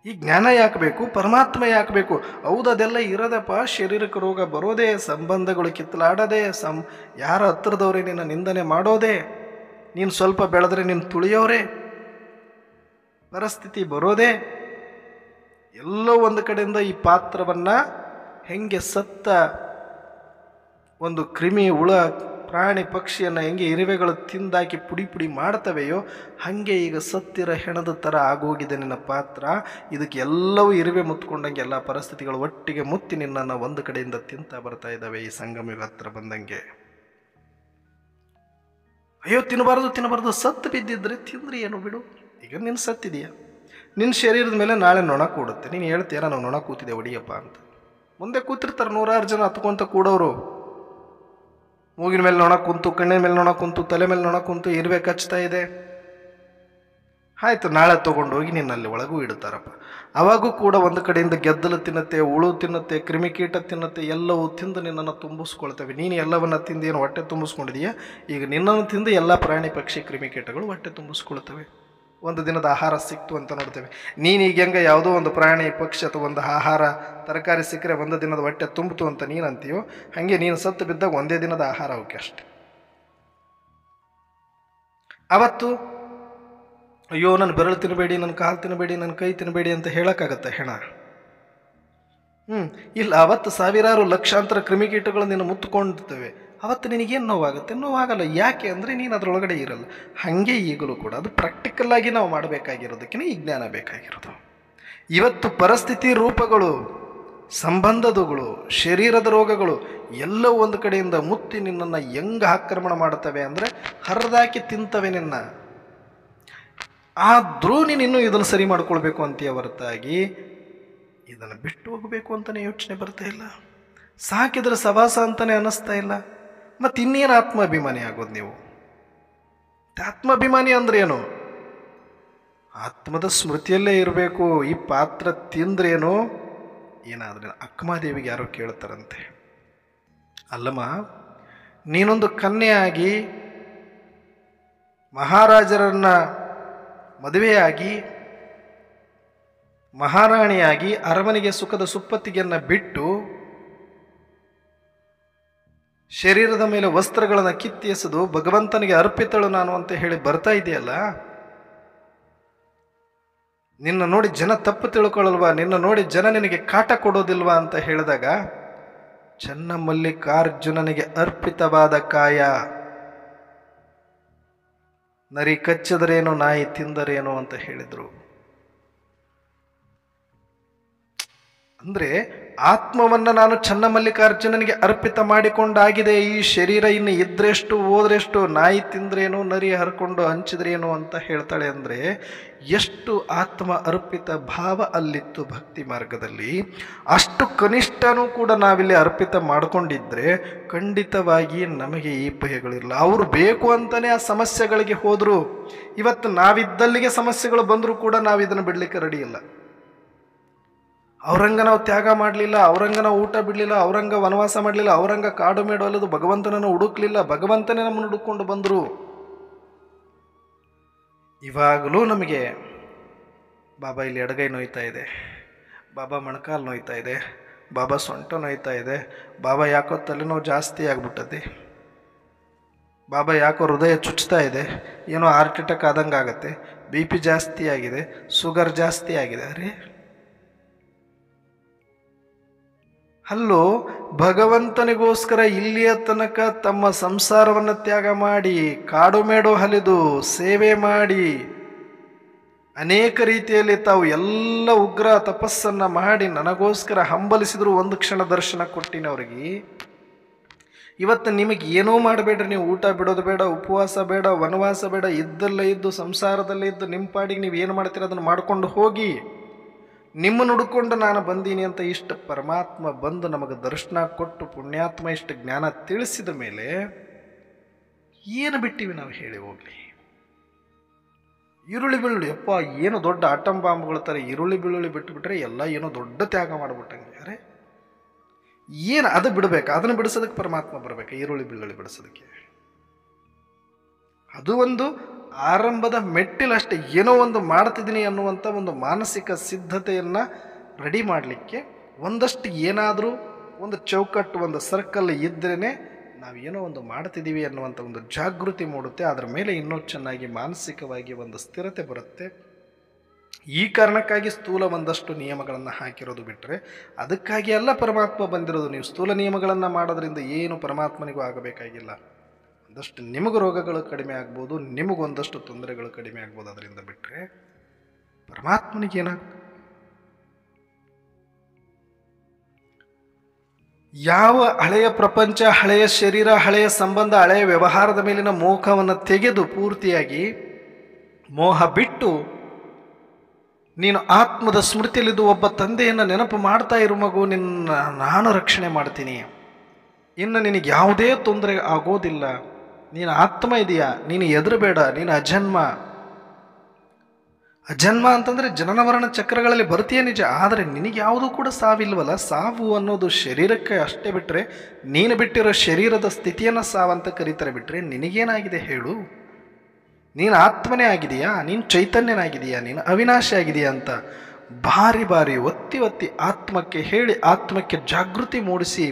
ಈ ಜ್ಞಾನ ಯಾಕೆ ಬೇಕು? ಪರಮಾತ್ಮ ಯಾಕೆ ಬೇಕು? ಹೌದು, ಅದೆಲ್ಲ ಇರೋದಪ್ಪ. ಶರೀರಕ್ಕೆ ರೋಗ ಬರೋದೇ, ಸಂಬಂಧಗಳು ಕಿತ್ತಲಾಡೋದೇ, ಯಾರ ಹತ್ತಿರದವರೇ ನಿನ್ನ ನಿಂದನೆ ಮಾಡೋದೇ, ನೀನು ಸ್ವಲ್ಪ ಬೆಳೆದ್ರೆ ನೀನು ತುಳಿಯೋರೇ, ಪರಿಸ್ಥಿತಿ ಬರೋದೇ, ಎಲ್ಲೋ ಒಂದು ಕಡೆಯಿಂದ ಈ ಪಾತ್ರವನ್ನು ಹೆಂಗೆ ಸತ್ತ ಒಂದು ಕ್ರಿಮಿ, ಹುಳ, ಪ್ರಾಣಿ, ಪಕ್ಷಿಯನ್ನು ಹೆಂಗೆ ಇರುವೆಗಳು ತಿಂದಾಕಿ ಪುಡಿ ಪುಡಿ ಮಾಡ್ತವೆಯೋ ಹಾಗೆ ಈಗ ಸತ್ತಿರ ಹೆಣದ ಥರ ಆಗೋಗಿದೆ ನಿನ್ನ ಪಾತ್ರ. ಇದಕ್ಕೆ ಎಲ್ಲವೂ ಇರುವೆ ಮುತ್ಕೊಂಡಂಗೆ ಎಲ್ಲ ಪರಿಸ್ಥಿತಿಗಳು ಒಟ್ಟಿಗೆ ಮುತ್ತಿ ನಿನ್ನನ್ನು ಒಂದು ಕಡೆಯಿಂದ ತಿಂತಾ ಬರ್ತಾ ಇದ್ದಾವೆ ಈ ಸಂಗಮಯುಗ ಹತ್ರ ಬಂದಂಗೆ. ಅಯ್ಯೋ ತಿನ್ನಬಾರ್ದು, ಸತ್ತು ಬಿದ್ದಿದ್ರೆ ತಿಂದ್ರೆ ಏನು ಬಿಡು, ಈಗ ನಿನ್ನ ಸತ್ತಿದೆಯಾ, ನಿನ್ನ ಶರೀರದ ಮೇಲೆ ನಾಳೆ ನೊಣ ಕೂಡುತ್ತೆ, ನೀನು ಹೇಳ್ತೀಯ ನಾವು ನೊಣ ಕೂತಿದೆ ಹೊಡಿಯಪ್ಪ ಅಂತ. ಮುಂದೆ ಕೂತಿರ್ತಾರೆ 100 ಜನ ಹತ್ಕೊಂತ ಕೂಡೋರು. ಮೂಗಿನ ಮೇಲೆ ನೊಣ ಕುಂತು, ಕಣ್ಣಿನ ಮೇಲೆ ನೊಣ ಕುಂತು, ತಲೆ ಮೇಲೆ ನೊಣ ಕುಂತು, ಇರುವೆ ಕಚ್ತಾ ಇದೆ. ಆಯಿತು, ನಾಳೆ ತೊಗೊಂಡೋಗಿ ನಿನ್ನಲ್ಲಿ ಒಳಗೂ ಇಡ್ತಾರಪ್ಪ. ಅವಾಗೂ ಕೂಡ ಒಂದು ಕಡೆಯಿಂದ ಗೆದ್ದಲು ತಿನ್ನುತ್ತೆ, ಹುಳು ತಿನ್ನುತ್ತೆ, ಕ್ರಿಮಿಕೀಟ ತಿನ್ನುತ್ತೆ, ಎಲ್ಲವೂ ತಿಂದು ನಿನ್ನನ್ನು ತುಂಬಿಸ್ಕೊಳ್ತವೆ. ನೀನು ಎಲ್ಲವನ್ನ ತಿಂದು ಏನು ಹೊಟ್ಟೆ ತುಂಬಿಸ್ಕೊಂಡಿದೀಯ? ಈಗ ನಿನ್ನನ್ನು ತಿಂದು ಎಲ್ಲ ಪ್ರಾಣಿ ಪಕ್ಷಿ ಕ್ರಿಮಿಕೀಟಗಳು ಹೊಟ್ಟೆ ತುಂಬಿಸ್ಕೊಳ್ತವೆ. ಒಂದು ದಿನದ ಆಹಾರ ಸಿಕ್ತು ಅಂತ ನೋಡ್ತೇವೆ. ನೀನೀಗ ಹೆಂಗೆ ಯಾವುದೋ ಒಂದು ಪ್ರಾಣಿ ಪಕ್ಷಿ ಅಥವಾ ಒಂದು ಆಹಾರ ತರಕಾರಿ ಸಿಕ್ಕರೆ ಒಂದು ದಿನದ ಹೊಟ್ಟೆ ತುಂಬಿತು ಅಂತ ನೀನು ಅಂತೀಯೋ, ಹಾಗೆ ನೀನು ಸತ್ತು ಬಿದ್ದಾಗ ಒಂದೇ ದಿನದ ಆಹಾರ ಅವಕ್ಕೆ ಅಷ್ಟೆ. ಅವತ್ತು ಅಯ್ಯೋ ನನ್ನ ಬೆರಳು ತಿನ್ನಬೇಡಿ, ನನ್ನ ಕಾಲು ತಿನ್ನಬೇಡಿ, ನನ್ನ ಕೈ ತಿನ್ನಬೇಡಿ ಅಂತ ಹೇಳೋಕ್ಕಾಗತ್ತೆ ಹೆಣ? ಇಲ್ಲ, ಅವತ್ತು ಸಾವಿರಾರು ಲಕ್ಷಾಂತರ ಕ್ರಿಮಿಕೀಟಗಳು ನಿನ್ನ ಮುತ್ತುಕೊಂಡಿರ್ತವೆ. ಅವತ್ತು ನಿನಗೇನು ನೋವಾಗುತ್ತೆ? ನೋವಾಗಲ್ಲ. ಯಾಕೆ ಅಂದರೆ ನೀನು ಅದರೊಳಗಡೆ ಇರಲ್ಲ. ಹಾಗೆ ಈಗಲೂ ಕೂಡ ಅದು ಪ್ರಾಕ್ಟಿಕಲ್ಲಾಗಿ ನಾವು ಮಾಡಬೇಕಾಗಿರೋದಕ್ಕೆ ಈ ಜ್ಞಾನ ಬೇಕಾಗಿರೋದು. ಇವತ್ತು ಪರಿಸ್ಥಿತಿ ರೂಪಗಳು, ಸಂಬಂಧಗಳು, ಶರೀರದ ರೋಗಗಳು ಎಲ್ಲವೂ ಒಂದು ಕಡೆಯಿಂದ ಮುತ್ತಿ ನಿನ್ನನ್ನು ಹೆಂಗೆ ಆಕ್ರಮಣ ಮಾಡ್ತವೆ ಅಂದರೆ ಹರಿದಾಕಿ ತಿಂತವೆ ನಿನ್ನ. ಆದರೂ ನೀನು ಇದನ್ನು ಸರಿ ಮಾಡ್ಕೊಳ್ಬೇಕು ಅಂತೀಯ ಹೊರತಾಗಿ ಇದನ್ನು ಬಿಟ್ಟು ಹೋಗಬೇಕು ಅಂತಲೇ ಯೋಚನೆ ಬರ್ತಾ ಇಲ್ಲ. ಸಾಕಿದ್ರೆ ಸವಾಸ ಅಂತಲೇ ಅನ್ನಿಸ್ತಾ ಇಲ್ಲ. ಮತ್ತು ಇನ್ನೇನು ಆತ್ಮಾಭಿಮಾನಿ ಆಗೋದು ನೀವು? ಆತ್ಮಾಭಿಮಾನಿ ಅಂದ್ರೆ ಏನು? ಆತ್ಮದ ಸ್ಮೃತಿಯಲ್ಲೇ ಇರಬೇಕು. ಈ ಪಾತ್ರ ತಿಂದ್ರೇನು ಏನಾದ್ರೆ ಅಕ್ಕಮಾದೇವಿಗೆ ಯಾರೋ ಕೇಳ್ತಾರಂತೆ, ಅಲ್ಲಮ್ಮ ನೀನೊಂದು ಕನ್ಯೆಯಾಗಿ ಮಹಾರಾಜರನ್ನ ಮದುವೆಯಾಗಿ ಮಹಾರಾಣಿಯಾಗಿ ಅರಮನೆಗೆ ಸುಖದ ಸುಪ್ಪತ್ತಿಗೆಯನ್ನು ಬಿಟ್ಟು ಶರೀರದ ಮೇಲೆ ವಸ್ತ್ರಗಳನ್ನು ಕಿತ್ತಿ ಎಸೆದು ಭಗವಂತನಿಗೆ ಅರ್ಪಿತಳು ನಾನು ಅಂತ ಹೇಳಿ ಬರ್ತಾ ಇದೆಯಲ್ಲ, ನಿನ್ನ ನೋಡಿ ಜನ ತಪ್ಪು ತಿಳ್ಕೊಳ್ಳಲ್ವಾ? ನಿನ್ನ ನೋಡಿ ಜನ ನಿನಗೆ ಕಾಟ ಕೊಡೋದಿಲ್ವಾ ಅಂತ ಹೇಳಿದಾಗ ಚನ್ನಮಲ್ಲಿಕಾರ್ಜುನನಿಗೆ ಅರ್ಪಿತವಾದ ಕಾಯ, ನರಿ ಕಚ್ಚಿದರೇನು ನಾಯಿ ತಿಂದರೇನು ಅಂತ ಹೇಳಿದರು. ಅಂದರೆ ಆತ್ಮವನ್ನು ನಾನು ಚನ್ನಮಲ್ಲಿಕಾರ್ಜುನನಿಗೆ ಅರ್ಪಿತ ಮಾಡಿಕೊಂಡಾಗಿದೆ. ಈ ಶರೀರ ಇನ್ನು ಇದ್ರೆಷ್ಟು ಹೋದ್ರೆಷ್ಟು, ನಾಯಿ ತಿಂದ್ರೇನು ನರಿ ಹರ್ಕೊಂಡು ಹಂಚಿದ್ರೇನು ಅಂತ ಹೇಳ್ತಾಳೆ. ಅಂದರೆ ಎಷ್ಟು ಆತ್ಮ ಅರ್ಪಿತ ಭಾವ ಅಲ್ಲಿತ್ತು ಭಕ್ತಿ ಮಾರ್ಗದಲ್ಲಿ. ಅಷ್ಟು ಕನಿಷ್ಠನೂ ಕೂಡ ನಾವಿಲ್ಲಿ ಅರ್ಪಿತ ಮಾಡಿಕೊಂಡಿದ್ರೆ ಖಂಡಿತವಾಗಿ ನಮಗೆ ಈ ಭಯಗಳಿರಲ್ಲ. ಅವರು ಬೇಕು ಅಂತಲೇ ಆ ಸಮಸ್ಯೆಗಳಿಗೆ ಹೋದರು. ಇವತ್ತು ನಾವಿದ್ದಲ್ಲಿಗೆ ಸಮಸ್ಯೆಗಳು ಬಂದರೂ ಕೂಡ ನಾವು ಇದನ್ನು ಬಿಡಲಿಕ್ಕೆ ರೆಡಿ ಇಲ್ಲ. ಅವರಂಗ ನಾವು ತ್ಯಾಗ ಮಾಡಲಿಲ್ಲ, ಅವರಂಗ ನಾವು ಊಟ ಬಿಡಲಿಲ್ಲ, ಅವರಂಗ ವನವಾಸ ಮಾಡಲಿಲ್ಲ, ಅವರಂಗ ಕಾಡು ಮೇಡು ಅಲ್ಲದು ಭಗವಂತನನ್ನು ಹುಡುಕ್ಲಿಲ್ಲ, ಭಗವಂತನೇ ನಮ್ಮನ್ನು ಹುಡುಕೊಂಡು ಬಂದರು. ಇವಾಗಲೂ ನಮಗೆ ಬಾಬಾ ಇಲ್ಲಿ ಎಡಗೈ ನೋಯ್ತಾ ಇದೆ, ಬಾಬಾ ಮೊಣಕಾಲು ನೋಯ್ತಾ ಇದೆ, ಬಾಬಾ ಸೊಂಟ ನೋಯ್ತಾ ಇದೆ, ಬಾಬಾ ಯಾಕೋ ತಲೆನೋವು ಜಾಸ್ತಿ ಆಗ್ಬಿಟ್ಟದೆ, ಬಾಬಾ ಯಾಕೋ ಹೃದಯ ಚುಚ್ತಾ ಇದೆ, ಏನೋ ಹಾರ್ಟ್ ಅಟ್ಯಾಕ್ ಆದಂಗೆ ಆಗತ್ತೆ, BP ಜಾಸ್ತಿ ಆಗಿದೆ, ಶುಗರ್ ಜಾಸ್ತಿ ಆಗಿದೆ. ಅರೆ ಅಲ್ಲೋ, ಭಗವಂತನಿಗೋಸ್ಕರ ಇಲ್ಲಿಯ ತನಕ ತಮ್ಮ ಸಂಸಾರವನ್ನು ತ್ಯಾಗ ಮಾಡಿ ಕಾಡು ಮೇಡು ಹಲಿದು ಸೇವೆ ಮಾಡಿ ಅನೇಕ ರೀತಿಯಲ್ಲಿ ತಾವು ಎಲ್ಲ ಉಗ್ರ ತಪಸ್ಸನ್ನು ಮಾಡಿ ನನಗೋಸ್ಕರ ಹಂಬಲಿಸಿದ್ರು. ಒಂದು ಕ್ಷಣ ದರ್ಶನ ಕೊಟ್ಟಿನವ್ರಿಗೆ. ಇವತ್ತು ನಿಮಗೆ ಏನೂ ಮಾಡಬೇಡ್ರಿ, ನೀವು ಊಟ ಬಿಡೋದು ಬೇಡ, ಉಪವಾಸ ಬೇಡ, ವನವಾಸ ಬೇಡ, ಇದ್ದಲ್ಲೇ ಇದ್ದು ಸಂಸಾರದಲ್ಲೇ ಇದ್ದು ನಿಮ್ಮ ಪಾಡಿಗೆ ನೀವು ಏನು ಮಾಡ್ತೀರ ಅದನ್ನು ಮಾಡಿಕೊಂಡು ಹೋಗಿ, ನಿಮ್ಮನ್ನು ಹುಡುಕೊಂಡು ನಾನು ಬಂದೀನಿ ಅಂತ ಇಷ್ಟ ಪರಮಾತ್ಮ ಬಂದು ನಮಗೆ ದರ್ಶನ ಕೊಟ್ಟು ಪುಣ್ಯಾತ್ಮ ಇಷ್ಟು ಜ್ಞಾನ ತಿಳಿಸಿದ ಮೇಲೆ ಏನು ಬಿಟ್ಟಿವಿ ನಾವು ಹೇಳಿ ಹೋಗ್ಲಿ? ಈರುಳ್ಳಿ ಬೆಳ್ಳುಳ್ಳಿ ಅಪ್ಪ ಏನು ದೊಡ್ಡ ಆಟಂ ಬಾಂಬ್ಗಳ ಥರ ಈರುಳ್ಳಿ ಬೆಳ್ಳುಳ್ಳಿ ಬಿಟ್ಟುಬಿಟ್ರೆ ಎಲ್ಲ ಏನೋ ದೊಡ್ಡ ತ್ಯಾಗ ಮಾಡಿಬಿಟ್ಟಂಗೆ. ಅರೆ ಏನು ಅದು ಬಿಡಬೇಕು? ಅದನ್ನು ಬಿಡಿಸೋದಕ್ಕೆ ಪರಮಾತ್ಮ ಬರಬೇಕು. ಈರುಳ್ಳಿ ಬೆಳ್ಳುಳ್ಳಿ ಬಿಡಿಸೋದಕ್ಕೆ ಅದು ಒಂದು ಆರಂಭದ ಮೆಟ್ಟಿಲಷ್ಟೇ. ಏನೋ ಒಂದು ಮಾಡ್ತಿದ್ದೀನಿ ಅನ್ನುವಂಥ ಒಂದು ಮಾನಸಿಕ ಸಿದ್ಧತೆಯನ್ನು ರೆಡಿ ಮಾಡಲಿಕ್ಕೆ ಒಂದಷ್ಟು ಏನಾದರೂ ಒಂದು ಚೌಕಟ್ಟು, ಒಂದು ಸರ್ಕಲ್ ಇದ್ರೇ ನಾವೇನೋ ಒಂದು ಮಾಡ್ತಿದ್ದೀವಿ ಅನ್ನುವಂಥ ಒಂದು ಜಾಗೃತಿ ಮೂಡುತ್ತೆ. ಅದರ ಮೇಲೆ ಇನ್ನೂ ಚೆನ್ನಾಗಿ ಮಾನಸಿಕವಾಗಿ ಒಂದು ಸ್ಥಿರತೆ ಬರುತ್ತೆ. ಈ ಕಾರಣಕ್ಕಾಗಿ ಸ್ಥೂಲ ಒಂದಷ್ಟು ನಿಯಮಗಳನ್ನು ಹಾಕಿರೋದು ಬಿಟ್ಟರೆ ಅದಕ್ಕಾಗಿ ಎಲ್ಲ ಪರಮಾತ್ಮ ಬಂದಿರೋದು. ನೀವು ಸ್ಥೂಲ ನಿಯಮಗಳನ್ನು ಮಾಡೋದ್ರಿಂದ ಏನು ಪರಮಾತ್ಮನಿಗೂ ಆಗಬೇಕಾಗಿಲ್ಲ. ಒಂದಷ್ಟು ನಿಮಗೂ ರೋಗಗಳು ಕಡಿಮೆ ಆಗ್ಬೋದು, ನಿಮಗೊಂದಷ್ಟು ತೊಂದರೆಗಳು ಕಡಿಮೆ ಆಗ್ಬೋದು. ಅದರಿಂದ ಬಿಟ್ಟರೆ ಪರಮಾತ್ಮನಿಗೇನಾಗ್ತದೆ? ಯಾವ ಹಳೆಯ ಪ್ರಪಂಚ, ಹಳೆಯ ಶರೀರ, ಹಳೆಯ ಸಂಬಂಧ, ಹಳೆಯ ವ್ಯವಹಾರದ ಮೇಲಿನ ಮೋಹವನ್ನು ತೆಗೆದು ಪೂರ್ತಿಯಾಗಿ ಮೋಹ ಬಿಟ್ಟು ನೀನು ಆತ್ಮದ ಸ್ಮೃತಿಯಲ್ಲಿದ್ದು ಒಬ್ಬ ತಂದೆಯನ್ನು ನೆನಪು ಮಾಡ್ತಾ ಇರು ಮಗು, ನಿನ್ನ ನಾನು ರಕ್ಷಣೆ ಮಾಡ್ತೀನಿ, ಇನ್ನು ನಿನಗೆ ಯಾವುದೇ ತೊಂದರೆ ಆಗೋದಿಲ್ಲ, ನೀನು ಆತ್ಮ ಇದೆಯಾ, ನೀನು ಹೆದರಬೇಡ, ನೀನು ಅಜನ್ಮ. ಅಜನ್ಮ ಅಂತಂದರೆ ಜನನ ಮರಣ ಚಕ್ರಗಳಲ್ಲಿ ಬರ್ತೀಯ ನಿಜ, ಆದರೆ ನಿನಗೆ ಯಾವುದೂ ಕೂಡ ಸಾವಿಲ್ವಲ್ಲ. ಸಾವು ಅನ್ನೋದು ಶರೀರಕ್ಕೆ ಅಷ್ಟೇ ಬಿಟ್ಟರೆ, ನೀನು ಬಿಟ್ಟಿರೋ ಶರೀರದ ಸ್ಥಿತಿಯನ್ನು ಸಾವಂತ ಕರೀತಾರೆ. ಬಿಟ್ಟರೆ ನಿನಗೇನಾಗಿದೆ ಹೇಳು? ನೀನು ಆತ್ಮನೇ ಆಗಿದೆಯಾ, ನೀನು ಚೈತನ್ಯನಾಗಿದೆಯಾ, ನೀನು ಅವಿನಾಶಿ ಆಗಿದೆಯಾ ಅಂತ ಬಾರಿ ಬಾರಿ ಒತ್ತಿ ಒತ್ತಿ ಆತ್ಮಕ್ಕೆ ಹೇಳಿ, ಆತ್ಮಕ್ಕೆ ಜಾಗೃತಿ ಮೂಡಿಸಿ,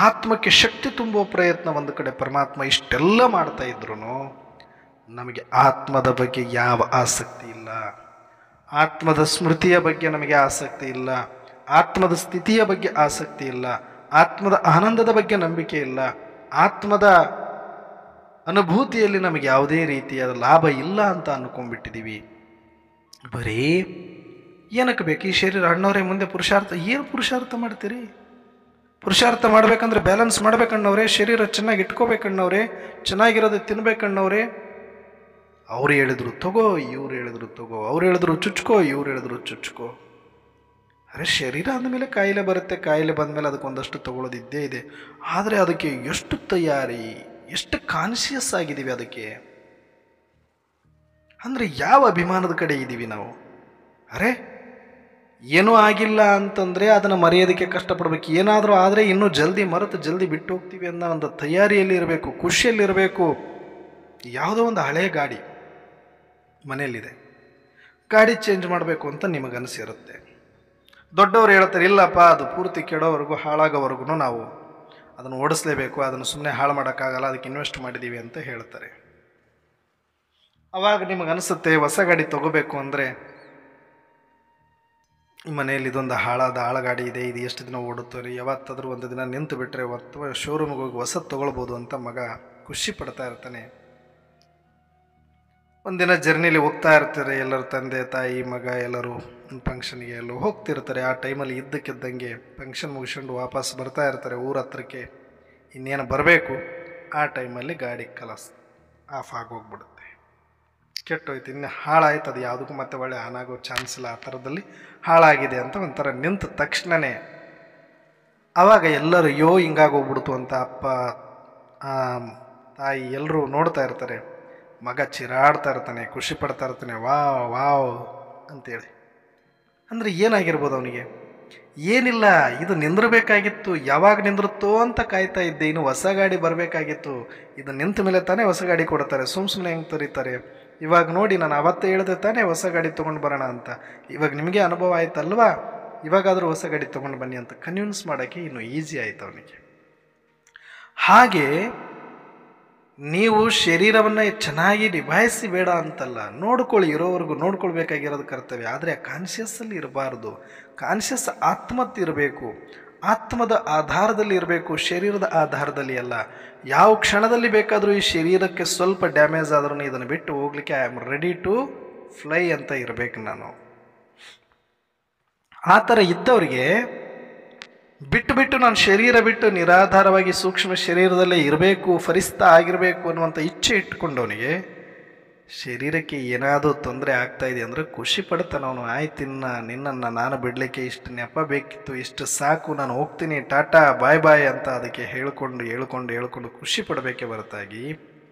ಆತ್ಮಕ್ಕೆ ಶಕ್ತಿ ತುಂಬುವ ಪ್ರಯತ್ನ ಒಂದು ಕಡೆ ಪರಮಾತ್ಮ ಇಷ್ಟೆಲ್ಲ ಮಾಡ್ತಾ ಇದ್ರು ನಮಗೆ ಆತ್ಮದ ಬಗ್ಗೆ ಯಾವ ಆಸಕ್ತಿ ಇಲ್ಲ, ಆತ್ಮದ ಸ್ಮೃತಿಯ ಬಗ್ಗೆ ನಮಗೆ ಆಸಕ್ತಿ ಇಲ್ಲ. ಆತ್ಮದ ಸ್ಥಿತಿಯ ಬಗ್ಗೆ ಆಸಕ್ತಿ ಇಲ್ಲ, ಆತ್ಮದ ಆನಂದದ ಬಗ್ಗೆ ನಂಬಿಕೆ ಇಲ್ಲ, ಆತ್ಮದ ಅನುಭೂತಿಯಲ್ಲಿ ನಮಗೆ ಯಾವುದೇ ರೀತಿಯ ಲಾಭ ಇಲ್ಲ ಅಂತ ಅಂದ್ಕೊಂಡ್ಬಿಟ್ಟಿದ್ದೀವಿ. ಬರೀ ಏನಕ್ಕೆ ಬೇಕು ಈ ಶರೀರ? ಅಣ್ಣವರೇ ಮುಂದೆ ಪುರುಷಾರ್ಥ, ಏನು ಪುರುಷಾರ್ಥ ಮಾಡ್ತೀರಿ? ಪುರುಷಾರ್ಥ ಮಾಡ್ಬೇಕಂದ್ರೆ ಬ್ಯಾಲೆನ್ಸ್ ಮಾಡ್ಬೇಕಣ್ಣವ್ರೆ, ಶರೀರ ಚೆನ್ನಾಗಿ ಇಟ್ಕೋಬೇಕಣ್ಣವ್ರೆ, ಚೆನ್ನಾಗಿರೋದು ತಿನ್ಬೇಕಣ್ಣವ್ರೆ. ಅವ್ರು ಹೇಳಿದ್ರು ತಗೋ, ಇವ್ರು ಹೇಳಿದ್ರು ತಗೋ, ಅವ್ರು ಹೇಳಿದ್ರು ಚುಚ್ಕೋ, ಇವ್ರು ಹೇಳಿದ್ರು ಚುಚ್ಕೋ. ಅರೆ ಶರೀರ ಅಂದಮೇಲೆ ಕಾಯಿಲೆ ಬರುತ್ತೆ, ಕಾಯಿಲೆ ಬಂದಮೇಲೆ ಅದಕ್ಕೊಂದಷ್ಟು ತಗೊಳ್ಳೋದು ಇದ್ದೇ ಇದೆ. ಆದರೆ ಅದಕ್ಕೆ ಎಷ್ಟು ತಯಾರಿ, ಎಷ್ಟು ಕಾನ್ಷಿಯಸ್ ಆಗಿದ್ದೀವಿ ಅದಕ್ಕೆ ಅಂದರೆ ಯಾವ ಅಭಿಮಾನದ ಕಡೆ ಇದ್ದೀವಿ ನಾವು? ಅರೆ ಏನೂ ಆಗಿಲ್ಲ ಅಂತಂದರೆ ಅದನ್ನು ಮರೆಯೋದಕ್ಕೆ ಕಷ್ಟಪಡಬೇಕು, ಏನಾದರೂ ಆದರೆ ಇನ್ನೂ ಜಲ್ದಿ ಮರೆತು ಜಲ್ದಿ ಬಿಟ್ಟು ಹೋಗ್ತೀವಿ ಅನ್ನೋ ಒಂದು ತಯಾರಿಯಲ್ಲಿ ಇರಬೇಕು, ಖುಷಿಯಲ್ಲಿರಬೇಕು. ಯಾವುದೋ ಒಂದು ಹಳೆಯ ಗಾಡಿ ಮನೆಯಲ್ಲಿದೆ, ಗಾಡಿ ಚೇಂಜ್ ಮಾಡಬೇಕು ಅಂತ ನಿಮಗನಿಸಿರುತ್ತೆ. ದೊಡ್ಡವರು ಹೇಳ್ತಾರೆ ಇಲ್ಲಪ್ಪ ಅದು ಪೂರ್ತಿ ಕೆಡೋವರೆಗೂ ಹಾಳಾಗೋವರೆಗೂ ನಾವು ಅದನ್ನು ಓಡಿಸ್ಲೇಬೇಕು, ಅದನ್ನು ಸುಮ್ಮನೆ ಹಾಳು ಮಾಡೋಕ್ಕಾಗಲ್ಲ, ಅದಕ್ಕೆ ಇನ್ವೆಸ್ಟ್ ಮಾಡಿದ್ದೀವಿ ಅಂತ ಹೇಳ್ತಾರೆ. ಅವಾಗ ನಿಮಗನಿಸುತ್ತೆ ಹೊಸ ಗಾಡಿ ತೊಗೋಬೇಕು ಅಂದರೆ ಈ ಮನೆಯಲ್ಲಿ ಇದೊಂದು ಹಾಳಗಾಡಿ ಇದೆ, ಇದು ಎಷ್ಟು ದಿನ ಓಡುತ್ತಾರೆ, ಯಾವತ್ತಾದರೂ ಒಂದು ದಿನ ನಿಂತು ಬಿಟ್ಟರೆ ಅಥವಾ ಶೋರೂಮ್ಗೆ ಹೋಗಿ ಹೊಸದು ತೊಗೊಳ್ಬೋದು ಅಂತ ಮಗ ಖುಷಿ ಪಡ್ತಾ ಇರ್ತಾನೆ. ಒಂದಿನ ಜರ್ನಿಲಿ ಹೋಗ್ತಾ ಇರ್ತಾರೆ, ಎಲ್ಲರ ತಂದೆ ತಾಯಿ ಮಗ ಎಲ್ಲರೂ ಒಂದು ಫಂಕ್ಷನ್ಗೆ ಎಲ್ಲೋ ಹೋಗ್ತಿರ್ತಾರೆ. ಆ ಟೈಮಲ್ಲಿ ಇದ್ದಕ್ಕಿದ್ದಂಗೆ ಫಂಕ್ಷನ್ ಮುಗಿಸ್ಕೊಂಡು ವಾಪಸ್ ಬರ್ತಾ ಇರ್ತಾರೆ ಊರ ಹತ್ರಕ್ಕೆ, ಇನ್ನೇನು ಬರಬೇಕು. ಆ ಟೈಮಲ್ಲಿ ಗಾಡಿ ಆಫ್ ಆಗೋಗ್ಬಿಡುತ್ತೆ, ಕೆಟ್ಟೋಯ್ತು, ಇನ್ನು ಹಾಳಾಯ್ತು, ಅದು ಯಾವುದಕ್ಕೂ ಮತ್ತೆ ಒಳ್ಳೆ ಆನ್ ಆಗೋ ಚಾನ್ಸ್ ಇಲ್ಲ, ಆ ಥರದಲ್ಲಿ ಹಾಳಾಗಿದೆ ಅಂತ ಒಂಥರ ನಿಂತ ತಕ್ಷಣವೇ ಆವಾಗ ಎಲ್ಲರೂ ಹಿಂಗಾಗೋಗ್ಬಿಡ್ತು ಅಂತ ಅಪ್ಪ ತಾಯಿ ಎಲ್ಲರೂ ನೋಡ್ತಾ ಇರ್ತಾರೆ. ಮಗ ಚಿರಾಡ್ತಾ ಇರ್ತಾನೆ, ಖುಷಿ ಪಡ್ತಾ ಇರ್ತಾನೆ, ವಾವ್ ವಾವ್ ಅಂತೇಳಿ. ಅಂದರೆ ಏನಾಗಿರ್ಬೋದು ಅವನಿಗೆ? ಏನಿಲ್ಲ, ಇದು ನಿಂದಿರಬೇಕಾಗಿತ್ತು, ಯಾವಾಗ ನಿಂದಿರುತ್ತೋ ಅಂತ ಕಾಯ್ತಾ ಇದ್ದೆ, ಇನ್ನು ಹೊಸ ಗಾಡಿ ಬರಬೇಕಾಗಿತ್ತು, ಇದು ನಿಂತ ಮೇಲೆ ತಾನೇ ಹೊಸ ಗಾಡಿ ಕೊಡ್ತಾರೆ, ಸುಮ್ಮನೆ ಹೆಂಗೆ ತರೀತಾರೆ. ಇವಾಗ ನೋಡಿ ನಾನು ಅವತ್ತೇ ಹೇಳಿದೆ ತಾನೇ ಹೊಸ ಗಾಡಿ ತೊಗೊಂಡು ಬರೋಣ ಅಂತ, ಇವಾಗ ನಿಮಗೆ ಅನುಭವ ಆಯ್ತಲ್ವಾ, ಇವಾಗಾದರೂ ಹೊಸ ಗಾಡಿ ತೊಗೊಂಡು ಬನ್ನಿ ಅಂತ ಕನ್ವಿನ್ಸ್ ಮಾಡೋಕ್ಕೆ ಇನ್ನು ಈಸಿ ಆಯಿತು ಅವನಿಗೆ. ಹಾಗೆ ನೀವು ಶರೀರವನ್ನು ಚೆನ್ನಾಗಿ ನಿಭಾಯಿಸಿ ಬೇಡ ಅಂತಲ್ಲ, ನೋಡ್ಕೊಳ್ಳಿ, ಇರೋವರೆಗೂ ನೋಡ್ಕೊಳ್ಬೇಕಾಗಿರೋದು ಕರ್ತವ್ಯ. ಆದರೆ ಕಾನ್ಷಿಯಸ್ಸಲ್ಲಿ ಇರಬಾರ್ದು, ಕಾನ್ಷಿಯಸ್ ಆತ್ಮತ್ತಿರಬೇಕು, ಆತ್ಮದ ಆಧಾರದಲ್ಲಿ ಇರಬೇಕು, ಶರೀರದ ಆಧಾರದಲ್ಲಿ ಅಲ್ಲ. ಯಾವ ಕ್ಷಣದಲ್ಲಿ ಬೇಕಾದರೂ ಈ ಶರೀರಕ್ಕೆ ಸ್ವಲ್ಪ ಡ್ಯಾಮೇಜ್ ಆದ್ರೂ ಇದನ್ನು ಬಿಟ್ಟು ಹೋಗ್ಲಿಕ್ಕೆ I am ready to fly ಅಂತ ಇರಬೇಕು ನಾನು. ಆ ಥರ ಇದ್ದವರಿಗೆ ಬಿಟ್ಟು ನಾನು ಶರೀರ ಬಿಟ್ಟು ನಿರಾಧಾರವಾಗಿ ಸೂಕ್ಷ್ಮ ಶರೀರದಲ್ಲೇ ಇರಬೇಕು, ಫರಿಸ್ತಾ ಆಗಿರಬೇಕು ಅನ್ನುವಂಥ ಇಚ್ಛೆ ಇಟ್ಕೊಂಡವನಿಗೆ ಶರೀರಕ್ಕೆ ಏನಾದರೂ ತೊಂದರೆ ಆಗ್ತಾಯಿದೆ ಅಂದರೆ ಖುಷಿ ಪಡ್ತಾನೆ ಅವನು. ಆಯ್ತು, ನಿನ್ನನ್ನು ನಾನು ಬಿಡಲಿಕ್ಕೆ ಇಷ್ಟು ನೆಪ ಬೇಕಿತ್ತು, ಇಷ್ಟು ಸಾಕು, ನಾನು ಹೋಗ್ತೀನಿ, ಟಾಟಾ ಬಾಯ್ ಬಾಯ್ ಅಂತ ಅದಕ್ಕೆ ಹೇಳ್ಕೊಂಡು ಖುಷಿ ಪಡಬೇಕೆ ಹೊರತಾಗಿ